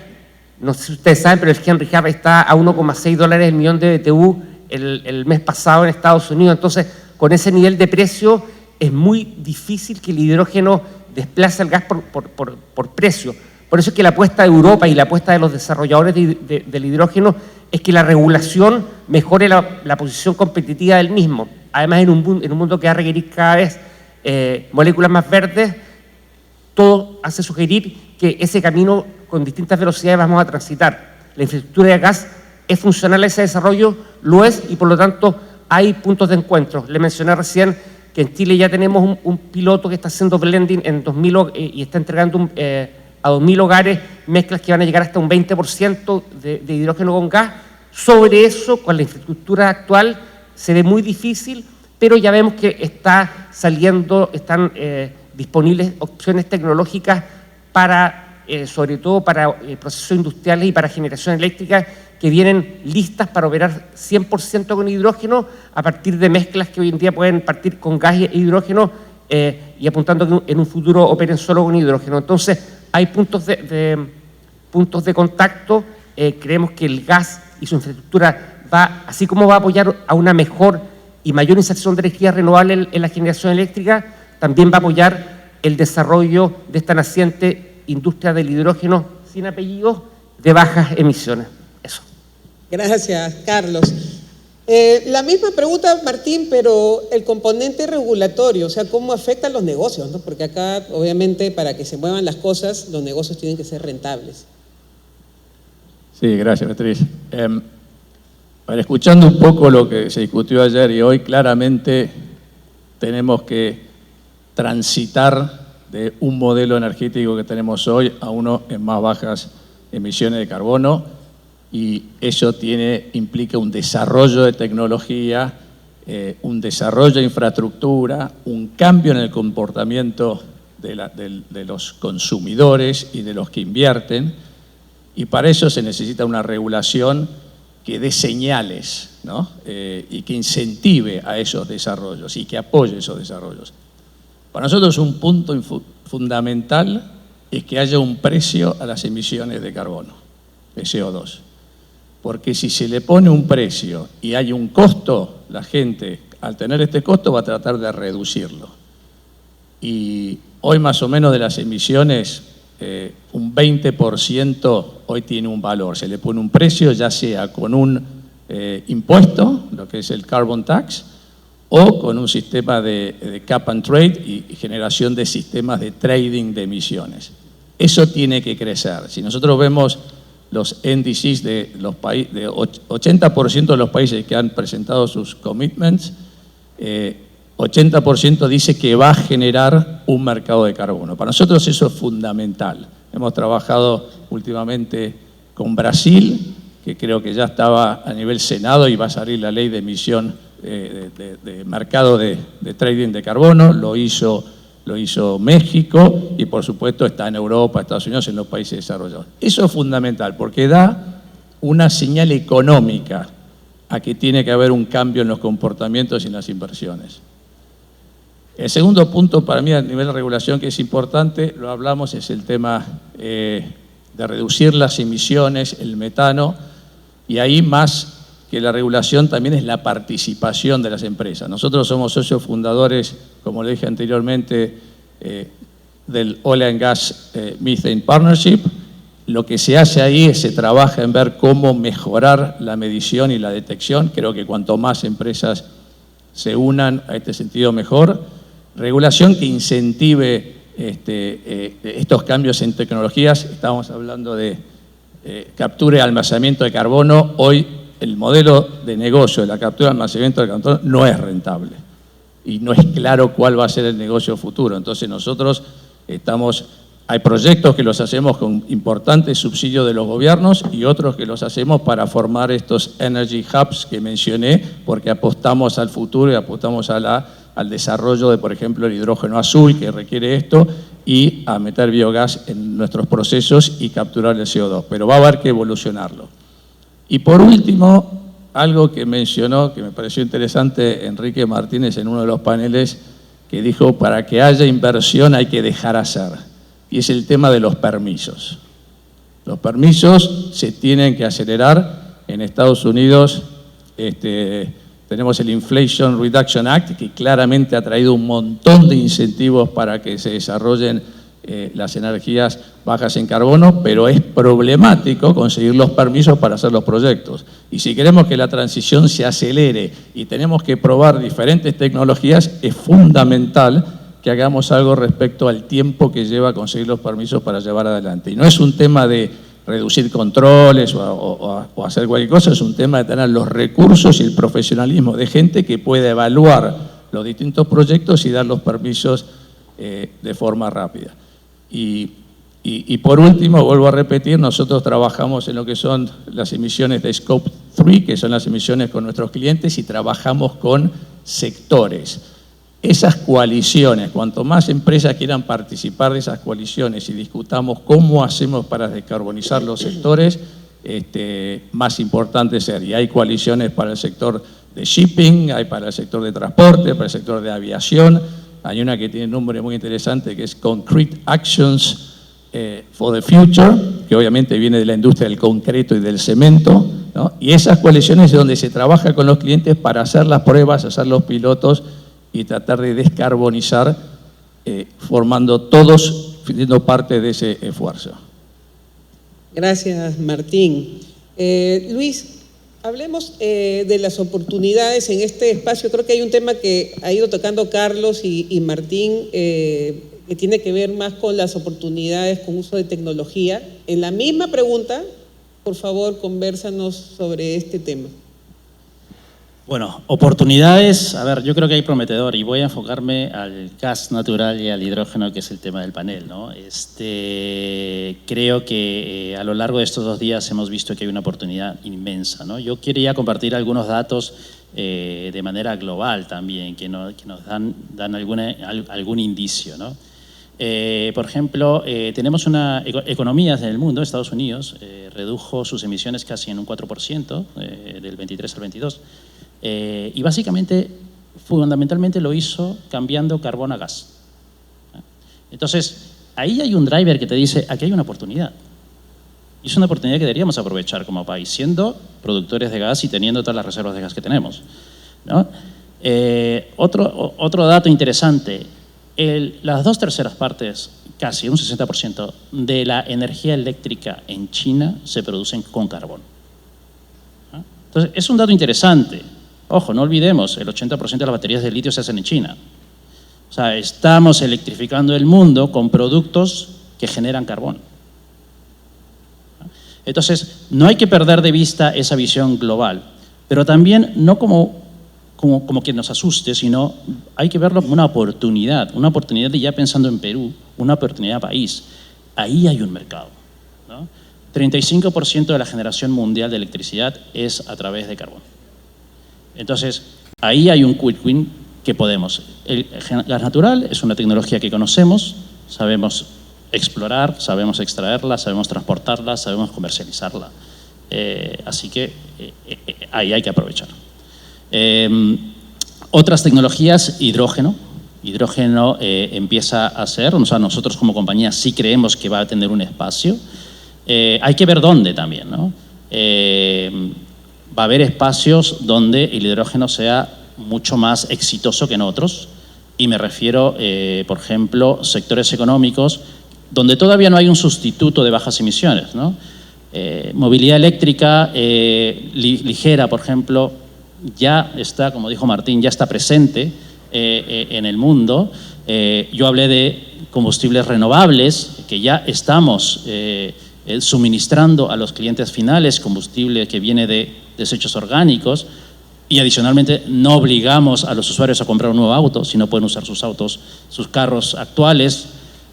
no sé si ustedes saben, pero el Henry Hub está a $1,6 el millón de BTU el mes pasado en Estados Unidos. Entonces, con ese nivel de precio, es muy difícil que el hidrógeno desplace al gas por precio. Por eso es que la apuesta de Europa y la apuesta de los desarrolladores del hidrógeno es que la regulación mejore la posición competitiva del mismo. Además, en un mundo que va a requerir cada vez moléculas más verdes, todo hace sugerir que ese camino con distintas velocidades vamos a transitar. La infraestructura de gas es funcional a ese desarrollo, lo es, y por lo tanto hay puntos de encuentro. Le mencioné recién que en Chile ya tenemos un piloto que está haciendo blending en 2000 y está entregando a 2.000 hogares mezclas que van a llegar hasta un 20% de hidrógeno con gas. Sobre eso, con la infraestructura actual, se ve muy difícil, pero ya vemos que están disponibles opciones tecnológicas sobre todo para procesos industriales y para generación eléctrica, que vienen listas para operar 100% con hidrógeno a partir de mezclas que hoy en día pueden partir con gas e hidrógeno y apuntando que en un futuro operen solo con hidrógeno. Entonces, hay puntos de contacto. Creemos que el gas y su infraestructura así como va a apoyar a una mejor y mayor inserción de energía renovable en la generación eléctrica, también va a apoyar el desarrollo de esta naciente industria del hidrógeno sin apellidos de bajas emisiones. Eso. Gracias, Carlos. La misma pregunta, Martín, pero el componente regulatorio, o sea, ¿cómo afectan los negocios, ¿no? Porque acá, obviamente, para que se muevan las cosas, los negocios tienen que ser rentables. Sí, gracias, Beatriz. Escuchando un poco lo que se discutió ayer y hoy, claramente tenemos que transitar de un modelo energético que tenemos hoy a uno en más bajas emisiones de carbono, y eso implica un desarrollo de tecnología un desarrollo de infraestructura, un cambio en el comportamiento de los consumidores y de los que invierten, y para eso se necesita una regulación que dé señales, ¿no? Y que incentive a esos desarrollos y que apoye esos desarrollos. Para nosotros un punto fundamental es que haya un precio a las emisiones de carbono, de CO2. Porque si se le pone un precio y hay un costo, la gente, al tener este costo, va a tratar de reducirlo. Y hoy más o menos de las emisiones, un 20% hoy tiene un valor. Se le pone un precio, ya sea con un impuesto, lo que es el carbon tax, o con un sistema de cap and trade y generación de sistemas de trading de emisiones. Eso tiene que crecer. Si nosotros vemos los NDCs de los países, de 80% de los países que han presentado sus commitments, 80% dice que va a generar un mercado de carbono. Para nosotros eso es fundamental. Hemos trabajado últimamente con Brasil, que creo que ya estaba a nivel Senado y va a salir la ley de emisión de mercado de trading de carbono. Lo hizo México y por supuesto está en Europa, Estados Unidos, en los países desarrollados. Eso es fundamental porque da una señal económica a que tiene que haber un cambio en los comportamientos y en las inversiones. El segundo punto para mí a nivel de regulación que es importante, lo hablamos, es el tema de reducir las emisiones, el metano, y ahí más que la regulación también es la participación de las empresas. Nosotros somos socios fundadores, como le dije anteriormente, del Oil and Gas Methane Partnership. Lo que se hace ahí es se trabaja en ver cómo mejorar la medición y la detección. Creo que cuanto más empresas se unan a este sentido, mejor. Regulación que incentive estos cambios en tecnologías. Estamos hablando de captura y almacenamiento de carbono. Hoy el modelo de negocio de la captura y almacenamiento de carbono no es rentable y no es claro cuál va a ser el negocio futuro. Entonces nosotros hay proyectos que los hacemos con importantes subsidios de los gobiernos y otros que los hacemos para formar estos energy hubs que mencioné, porque apostamos al futuro y apostamos al desarrollo de, por ejemplo, el hidrógeno azul que requiere esto y a meter biogás en nuestros procesos y capturar el CO2. Pero va a haber que evolucionarlo. Y por último, algo que mencionó, que me pareció interesante Enrique Martínez en uno de los paneles, que dijo, para que haya inversión hay que dejar hacer. Y es el tema de los permisos. Los permisos se tienen que acelerar. En Estados Unidos tenemos el Inflation Reduction Act, que claramente ha traído un montón de incentivos para que se desarrollen las energías bajas en carbono, pero es problemático conseguir los permisos para hacer los proyectos. Y si queremos que la transición se acelere y tenemos que probar diferentes tecnologías, es fundamental que hagamos algo respecto al tiempo que lleva conseguir los permisos para llevar adelante. Y no es un tema de reducir controles o hacer cualquier cosa, es un tema de tener los recursos y el profesionalismo de gente que pueda evaluar los distintos proyectos y dar los permisos de forma rápida. Y por último, vuelvo a repetir, nosotros trabajamos en lo que son las emisiones de Scope 3, que son las emisiones con nuestros clientes, y trabajamos con sectores. Esas coaliciones, cuanto más empresas quieran participar de esas coaliciones y discutamos cómo hacemos para descarbonizar los sectores, más importante ser. Y hay coaliciones para el sector de shipping, hay para el sector de transporte, para el sector de aviación. Hay una que tiene un nombre muy interesante que es Concrete Actions for the Future, que obviamente viene de la industria del concreto y del cemento, ¿no? Y esas coaliciones es donde se trabaja con los clientes para hacer las pruebas, hacer los pilotos y tratar de descarbonizar, formando todos, siendo parte de ese esfuerzo. Gracias, Martín. Luis, hablemos de las oportunidades en este espacio. Creo que hay un tema que ha ido tocando Carlos y Martín, que tiene que ver más con las oportunidades con uso de tecnología. En la misma pregunta, por favor, convérsanos sobre este tema. Bueno, oportunidades, a ver, yo creo que hay prometedor y voy a enfocarme al gas natural y al hidrógeno, que es el tema del panel, ¿no? Creo que a lo largo de estos 2 días hemos visto que hay una oportunidad inmensa, ¿no? Yo quería compartir algunos datos de manera global también, que nos dan algún indicio, ¿no? Por ejemplo, tenemos economías en el mundo, Estados Unidos redujo sus emisiones casi en un 4% del 23 al 22. Y básicamente, fundamentalmente lo hizo cambiando carbón a gas. Entonces, ahí hay un driver que te dice, aquí hay una oportunidad. Y es una oportunidad que deberíamos aprovechar como país, siendo productores de gas y teniendo todas las reservas de gas que tenemos, ¿no? Otro dato interesante, las 2/3 partes, casi un 60% de la energía eléctrica en China se producen con carbón. Entonces, es un dato interesante. Ojo, no olvidemos, el 80% de las baterías de litio se hacen en China. O sea, estamos electrificando el mundo con productos que generan carbón. Entonces, no hay que perder de vista esa visión global, pero también no como que nos asuste, sino hay que verlo como una oportunidad de ya pensando en Perú, una oportunidad país. Ahí hay un mercado, ¿no? 35% de la generación mundial de electricidad es a través de carbón. Entonces, ahí hay un quick win que podemos. El gas natural es una tecnología que conocemos, sabemos explorar, sabemos extraerla, sabemos transportarla, sabemos comercializarla. Así que ahí hay que aprovechar. Otras tecnologías, hidrógeno. Hidrógeno empieza a ser, o sea, nosotros como compañía sí creemos que va a tener un espacio. Hay que ver dónde también, ¿no? Va a haber espacios donde el hidrógeno sea mucho más exitoso que en otros, y me refiero, por ejemplo, sectores económicos donde todavía no hay un sustituto de bajas emisiones, ¿no? Movilidad eléctrica ligera, por ejemplo, ya está, como dijo Martín, ya está presente en el mundo. Yo hablé de combustibles renovables, que ya estamos suministrando a los clientes finales combustible que viene de desechos orgánicos, y adicionalmente no obligamos a los usuarios a comprar un nuevo auto, si no pueden usar sus autos, sus carros actuales,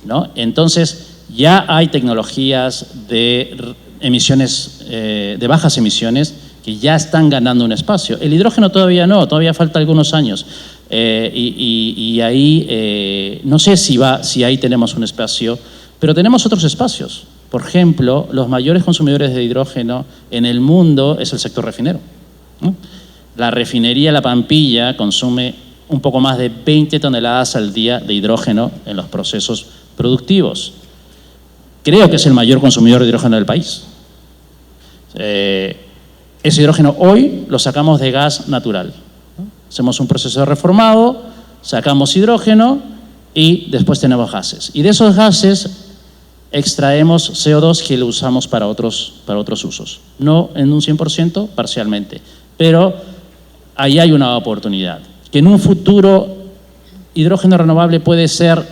¿no? Entonces, ya hay tecnologías de emisiones, de bajas emisiones, que ya están ganando un espacio. El hidrógeno todavía no, todavía falta algunos años. Y ahí, no sé si ahí tenemos un espacio, pero tenemos otros espacios. Por ejemplo, los mayores consumidores de hidrógeno en el mundo es el sector refinero, ¿no? La refinería La Pampilla consume un poco más de 20 toneladas al día de hidrógeno en los procesos productivos. Creo que es el mayor consumidor de hidrógeno del país. Ese hidrógeno hoy lo sacamos de gas natural, ¿no? Hacemos un proceso reformado, sacamos hidrógeno y después tenemos gases. Y de esos gases extraemos CO2 que lo usamos para otros usos. No en un 100%, parcialmente. Pero ahí hay una oportunidad. Que en un futuro hidrógeno renovable puede ser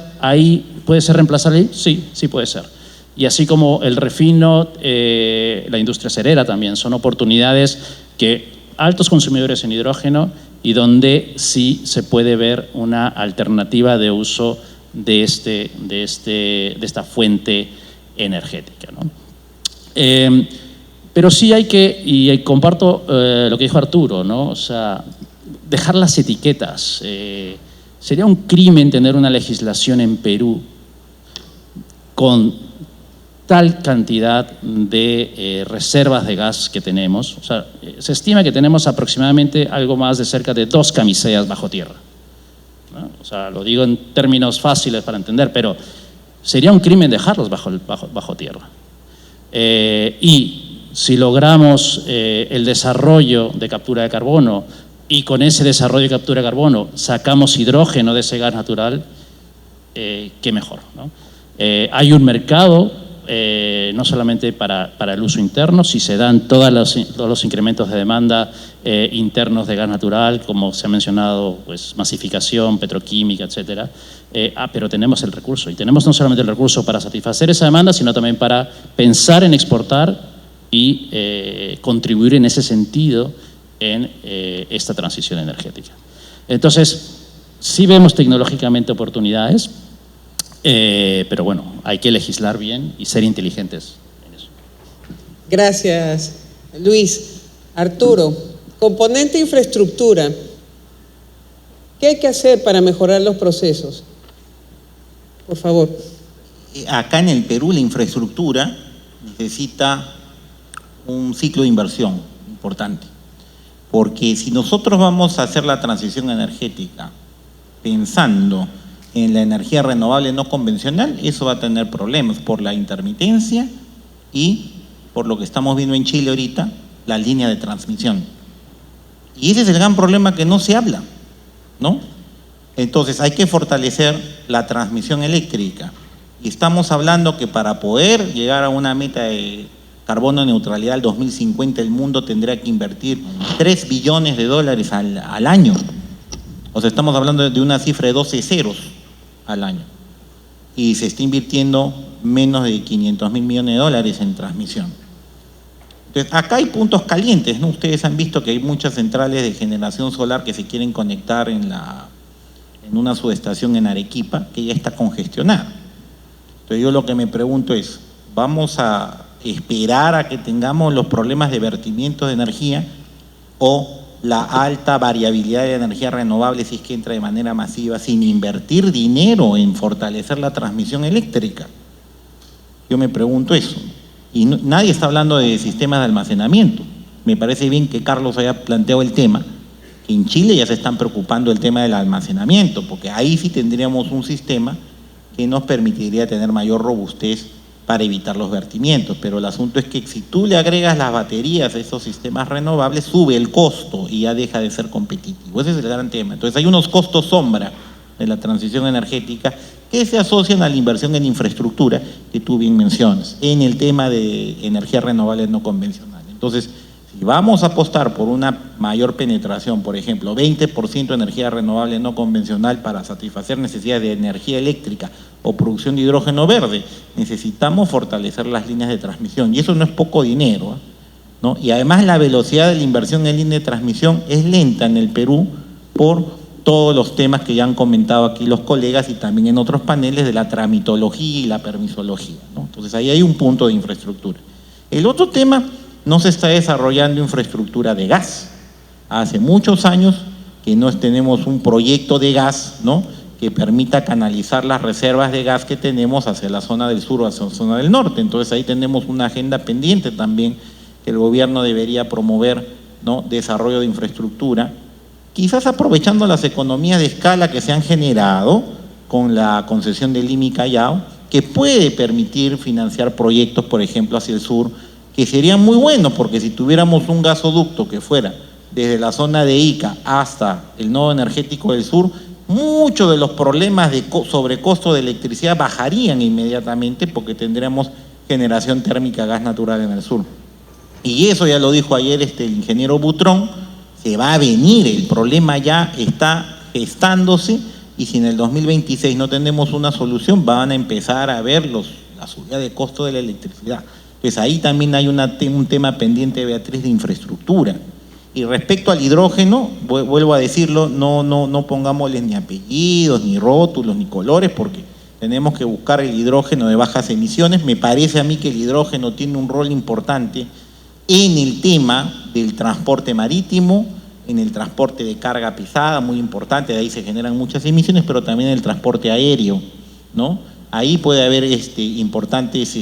reemplazable. Sí puede ser. Y así como el refino, la industria acerera también, son oportunidades que altos consumidores en hidrógeno y donde sí se puede ver una alternativa de uso de esta fuente energética, ¿no? Pero sí hay que, y comparto lo que dijo Arturo, ¿no? O sea, dejar las etiquetas. Sería un crimen tener una legislación en Perú con tal cantidad de reservas de gas que tenemos. O sea, se estima que tenemos aproximadamente algo más de cerca de 2 camiseas bajo tierra, ¿no? O sea, lo digo en términos fáciles para entender, pero sería un crimen dejarlos bajo tierra. Y si logramos el desarrollo de captura de carbono y con ese desarrollo de captura de carbono sacamos hidrógeno de ese gas natural, qué mejor, ¿no? Hay un mercado no solamente para el uso interno, si se dan todos los incrementos de demanda internos de gas natural, como se ha mencionado, pues masificación, petroquímica, etcétera, pero tenemos el recurso, y tenemos no solamente el recurso para satisfacer esa demanda, sino también para pensar en exportar y contribuir en ese sentido en esta transición energética. Entonces, sí vemos tecnológicamente oportunidades, pero bueno, hay que legislar bien y ser inteligentes en eso. Gracias, Luis. Arturo, componente infraestructura. ¿Qué hay que hacer para mejorar los procesos? Por favor. Acá en el Perú la infraestructura necesita un ciclo de inversión importante, porque si nosotros vamos a hacer la transición energética pensando en la energía renovable no convencional, eso va a tener problemas por la intermitencia y por lo que estamos viendo en Chile ahorita, la línea de transmisión. Y ese es el gran problema que no se habla, ¿no? Entonces hay que fortalecer la transmisión eléctrica. Y estamos hablando que para poder llegar a una meta de carbono neutralidad al 2050, el mundo tendrá que invertir $3 billones al año. O sea, estamos hablando de una cifra de 12 ceros al año. Y se está invirtiendo menos de $500 mil millones en transmisión. Entonces, acá hay puntos calientes, ¿no? Ustedes han visto que hay muchas centrales de generación solar que se quieren conectar en una subestación en Arequipa, que ya está congestionada. Entonces yo lo que me pregunto es, ¿vamos a esperar a que tengamos los problemas de vertimiento de energía o la alta variabilidad de energía renovable si es que entra de manera masiva sin invertir dinero en fortalecer la transmisión eléctrica? Yo me pregunto eso. Y nadie está hablando de sistemas de almacenamiento. Me parece bien que Carlos haya planteado el tema, que en Chile ya se están preocupando del tema del almacenamiento, porque ahí sí tendríamos un sistema que nos permitiría tener mayor robustez para evitar los vertimientos. Pero el asunto es que si tú le agregas las baterías a esos sistemas renovables, sube el costo y ya deja de ser competitivo. Ese es el gran tema. Entonces hay unos costos sombra de la transición energética que se asocian a la inversión en infraestructura que tú bien mencionas, en el tema de energías renovables no convencionales. Entonces, si vamos a apostar por una mayor penetración, por ejemplo, 20% de energía renovable no convencional para satisfacer necesidades de energía eléctrica o producción de hidrógeno verde, necesitamos fortalecer las líneas de transmisión. Y eso no es poco dinero, ¿no? Y además la velocidad de la inversión en línea de transmisión es lenta en el Perú por todos los temas que ya han comentado aquí los colegas y también en otros paneles de la tramitología y la permisología, ¿no? Entonces ahí hay un punto de infraestructura. El otro tema, no se está desarrollando infraestructura de gas. Hace muchos años que no tenemos un proyecto de gas, ¿no?, que permita canalizar las reservas de gas que tenemos hacia la zona del sur o hacia la zona del norte. Entonces ahí tenemos una agenda pendiente también que el gobierno debería promover, ¿no?, desarrollo de infraestructura, quizás aprovechando las economías de escala que se han generado con la concesión del IMI Callao, que puede permitir financiar proyectos, por ejemplo, hacia el sur, que serían muy buenos, porque si tuviéramos un gasoducto que fuera desde la zona de Ica hasta el nodo energético del sur, muchos de los problemas de sobrecosto de electricidad bajarían inmediatamente porque tendríamos generación térmica a gas natural en el sur. Y eso ya lo dijo ayer el ingeniero Butrón, se va a venir, el problema ya está gestándose y si en el 2026 no tenemos una solución van a empezar a ver la subida de costo de la electricidad. Entonces ahí también hay un tema pendiente, Beatriz, de infraestructura. Y respecto al hidrógeno, vuelvo a decirlo, no pongámosle ni apellidos, ni rótulos, ni colores, porque tenemos que buscar el hidrógeno de bajas emisiones. Me parece a mí que el hidrógeno tiene un rol importante en el tema del transporte marítimo, en el transporte de carga pesada, muy importante, de ahí se generan muchas emisiones, pero también en el transporte aéreo, ¿no? Ahí puede haber importantes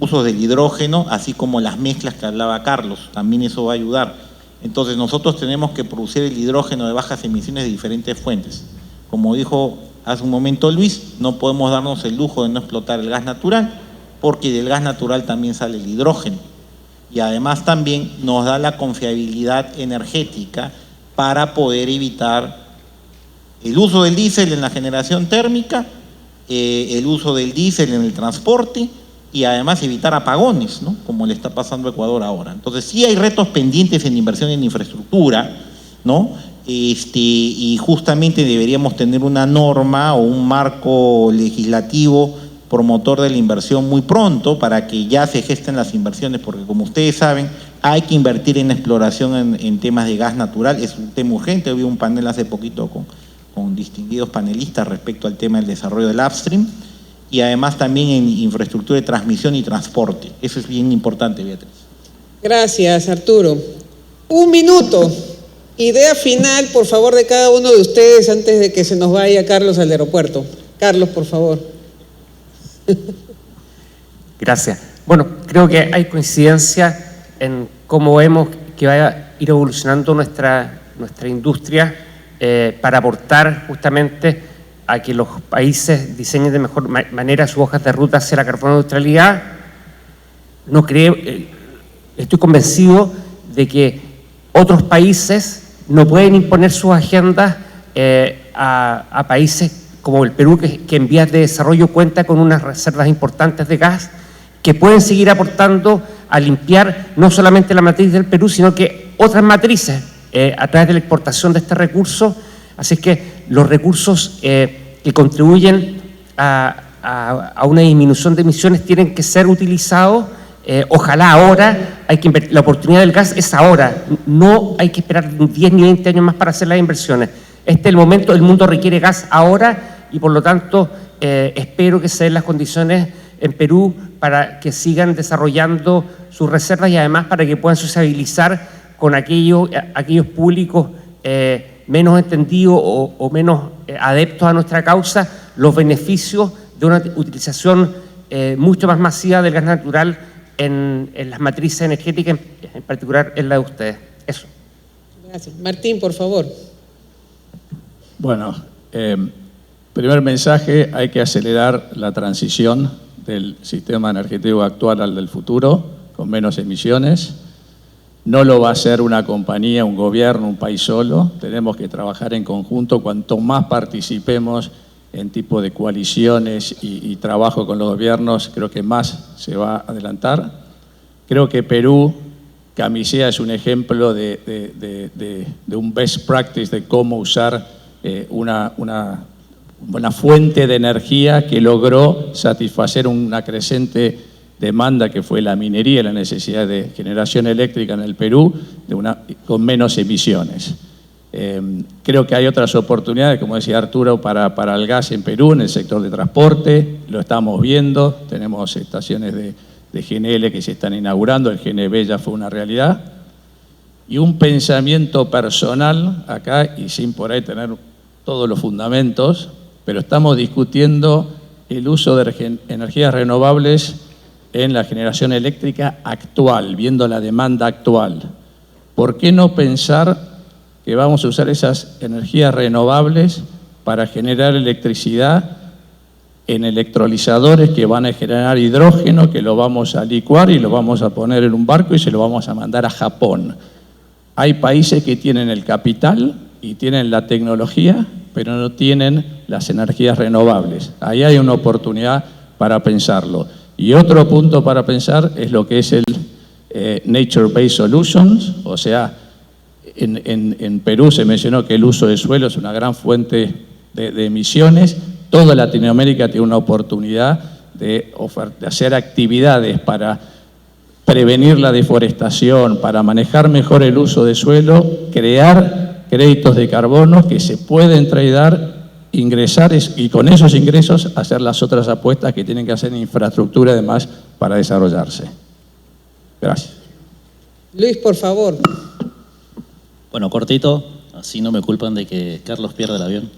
usos del hidrógeno, así como las mezclas que hablaba Carlos, también eso va a ayudar. Entonces nosotros tenemos que producir el hidrógeno de bajas emisiones de diferentes fuentes. Como dijo hace un momento Luis, no podemos darnos el lujo de no explotar el gas natural, porque del gas natural también sale el hidrógeno. Y además también nos da la confiabilidad energética para poder evitar el uso del diésel en la generación térmica, el uso del diésel en el transporte y además evitar apagones, ¿no?, como le está pasando a Ecuador ahora. Entonces sí hay retos pendientes en inversión en infraestructura, ¿no? Y justamente deberíamos tener una norma o un marco legislativo promotor de la inversión muy pronto para que ya se gesten las inversiones, porque como ustedes saben, hay que invertir en exploración en temas de gas natural, es un tema urgente. Había un panel hace poquito con distinguidos panelistas respecto al tema del desarrollo del upstream, y además también en infraestructura de transmisión y transporte. Eso es bien importante, Beatriz. Gracias, Arturo. 1 minuto. Idea final, por favor, de cada uno de ustedes antes de que se nos vaya Carlos al aeropuerto. Carlos, por favor. Gracias. Bueno, creo que hay coincidencia en cómo vemos que va a ir evolucionando nuestra industria para aportar justamente a que los países diseñen de mejor manera sus hojas de ruta hacia la carbono neutralidad. No creo, estoy convencido de que otros países no pueden imponer sus agendas a países como el Perú, que en vías de desarrollo cuenta con unas reservas importantes de gas, que pueden seguir aportando a limpiar no solamente la matriz del Perú, sino que otras matrices a través de la exportación de este recurso. Así es que los recursos que contribuyen a una disminución de emisiones tienen que ser utilizados. Ojalá ahora, la oportunidad del gas es ahora, no hay que esperar 10 ni 20 años más para hacer las inversiones. Este es el momento, el mundo requiere gas ahora y por lo tanto espero que se den las condiciones en Perú para que sigan desarrollando sus reservas y además para que puedan sociabilizar con aquellos públicos menos entendidos o menos adeptos a nuestra causa los beneficios de una utilización mucho más masiva del gas natural en las matrices energéticas, en particular en la de ustedes. Eso. Gracias. Martín, por favor. Bueno, primer mensaje, hay que acelerar la transición del sistema energético actual al del futuro, con menos emisiones. No lo va a hacer una compañía, un gobierno, un país solo. Tenemos que trabajar en conjunto. Cuanto más participemos en tipo de coaliciones y trabajo con los gobiernos, creo que más se va a adelantar. Creo que Perú, Camisea es un ejemplo de un best practice de cómo usar una fuente de energía que logró satisfacer una creciente demanda que fue la minería, la necesidad de generación eléctrica en el Perú con menos emisiones. Creo que hay otras oportunidades, como decía Arturo, para el gas en Perú, en el sector de transporte, lo estamos viendo, tenemos estaciones de GNL que se están inaugurando, el GNB ya fue una realidad. Y un pensamiento personal acá, y sin por ahí tener todos los fundamentos, pero estamos discutiendo el uso de energías renovables en la generación eléctrica actual, viendo la demanda actual. ¿Por qué no pensar que vamos a usar esas energías renovables para generar electricidad en electrolizadores que van a generar hidrógeno, que lo vamos a licuar y lo vamos a poner en un barco y se lo vamos a mandar a Japón? Hay países que tienen el capital y tienen la tecnología, pero no tienen las energías renovables. Ahí hay una oportunidad para pensarlo. Y otro punto para pensar es lo que es el Nature-Based Solutions, o sea, en Perú se mencionó que el uso de suelo es una gran fuente de emisiones. Toda Latinoamérica tiene una oportunidad de hacer actividades para prevenir la deforestación, para manejar mejor el uso de suelo, crear créditos de carbono que se pueden tradear, ingresar y con esos ingresos hacer las otras apuestas que tienen que hacer en infraestructura además para desarrollarse. Gracias. Luis, por favor. Bueno, cortito, así no me culpan de que Carlos pierda el avión.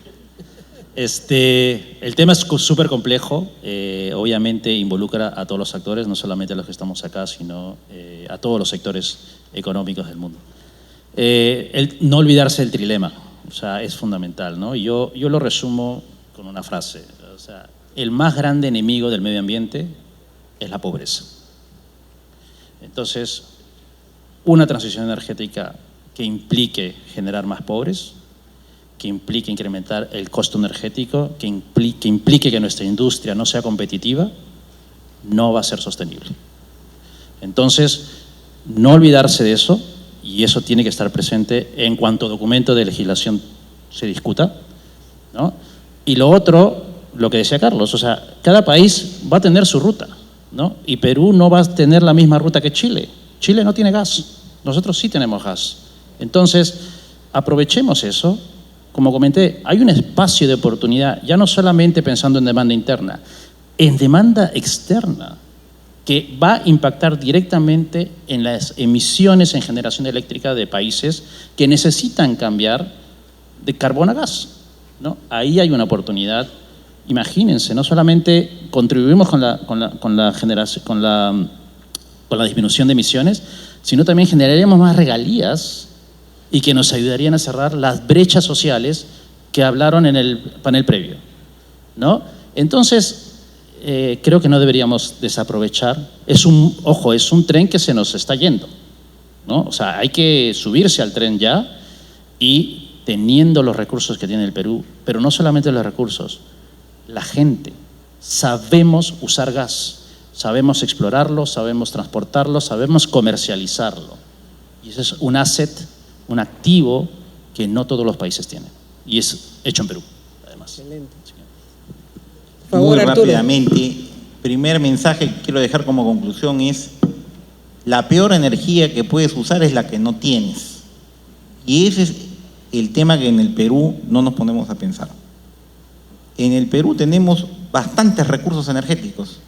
El tema es súper complejo, obviamente involucra a todos los actores, no solamente a los que estamos acá, sino a todos los sectores económicos del mundo. No olvidarse del trilema, o sea, es fundamental, ¿no? Y yo lo resumo con una frase, o sea, el más grande enemigo del medio ambiente es la pobreza. Entonces, una transición energética que implique generar más pobres, que implique incrementar el costo energético, que implique que nuestra industria no sea competitiva, no va a ser sostenible. Entonces, no olvidarse de eso, y eso tiene que estar presente en cuanto documento de legislación se discuta, ¿no? Y lo otro, lo que decía Carlos, o sea, cada país va a tener su ruta, ¿no? Y Perú no va a tener la misma ruta que Chile, Chile no tiene gas, nosotros sí tenemos gas. Entonces, aprovechemos eso. Como comenté, hay un espacio de oportunidad, ya no solamente pensando en demanda interna, en demanda externa, que va a impactar directamente en las emisiones en generación eléctrica de países que necesitan cambiar de carbón a gas, ¿no? Ahí hay una oportunidad. Imagínense, no solamente contribuimos con la disminución de emisiones, sino también generaríamos más regalías y que nos ayudarían a cerrar las brechas sociales que hablaron en el panel previo, ¿no? Entonces, creo que no deberíamos desaprovechar. Es un tren que se nos está yendo, ¿no? O sea, hay que subirse al tren ya y teniendo los recursos que tiene el Perú, pero no solamente los recursos, la gente. Sabemos usar gas, sabemos explorarlo, sabemos transportarlo, sabemos comercializarlo. Y eso es un asset, un activo que no todos los países tienen. Y es hecho en Perú, además. Excelente. Por favor, Muy Arturo. rápidamente, primer mensaje que quiero dejar como conclusión es: la peor energía que puedes usar es la que no tienes. Y ese es el tema que en el Perú no nos ponemos a pensar. En el Perú tenemos bastantes recursos energéticos: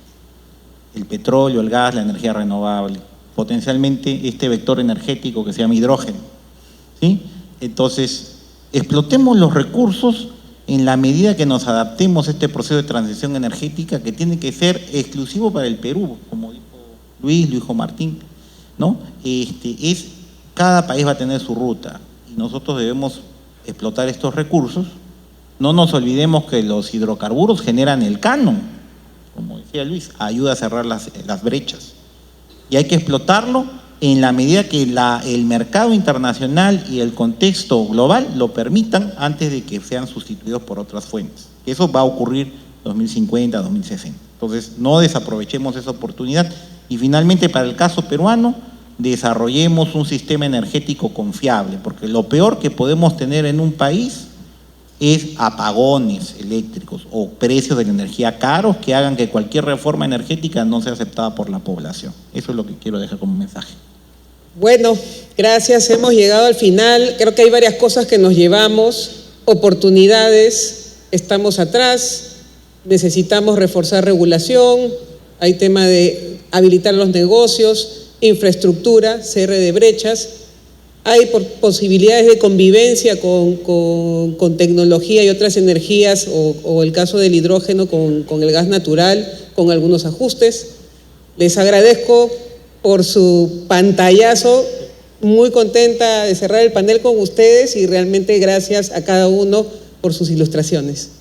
el petróleo, el gas, la energía renovable, potencialmente este vector energético que se llama hidrógeno, ¿sí? Entonces, explotemos los recursos en la medida que nos adaptemos a este proceso de transición energética que tiene que ser exclusivo para el Perú, como dijo Luis, lo dijo Martín, ¿no? Cada país va a tener su ruta y nosotros debemos explotar estos recursos. No nos olvidemos que los hidrocarburos generan el canon, como decía Luis, ayuda a cerrar las brechas. Y hay que explotarlo en la medida que el mercado internacional y el contexto global lo permitan antes de que sean sustituidos por otras fuentes. Eso va a ocurrir 2050, 2060. Entonces, no desaprovechemos esa oportunidad. Y finalmente, para el caso peruano, desarrollemos un sistema energético confiable, porque lo peor que podemos tener en un país es apagones eléctricos o precios de la energía caros que hagan que cualquier reforma energética no sea aceptada por la población. Eso es lo que quiero dejar como mensaje. Bueno, gracias. Hemos llegado al final. Creo que hay varias cosas que nos llevamos. Oportunidades, estamos atrás. Necesitamos reforzar regulación. Hay tema de habilitar los negocios, infraestructura, cierre de brechas. Hay posibilidades de convivencia con tecnología y otras energías, o el caso del hidrógeno con el gas natural, con algunos ajustes. Les agradezco por su pantallazo, muy contenta de cerrar el panel con ustedes y realmente gracias a cada uno por sus ilustraciones.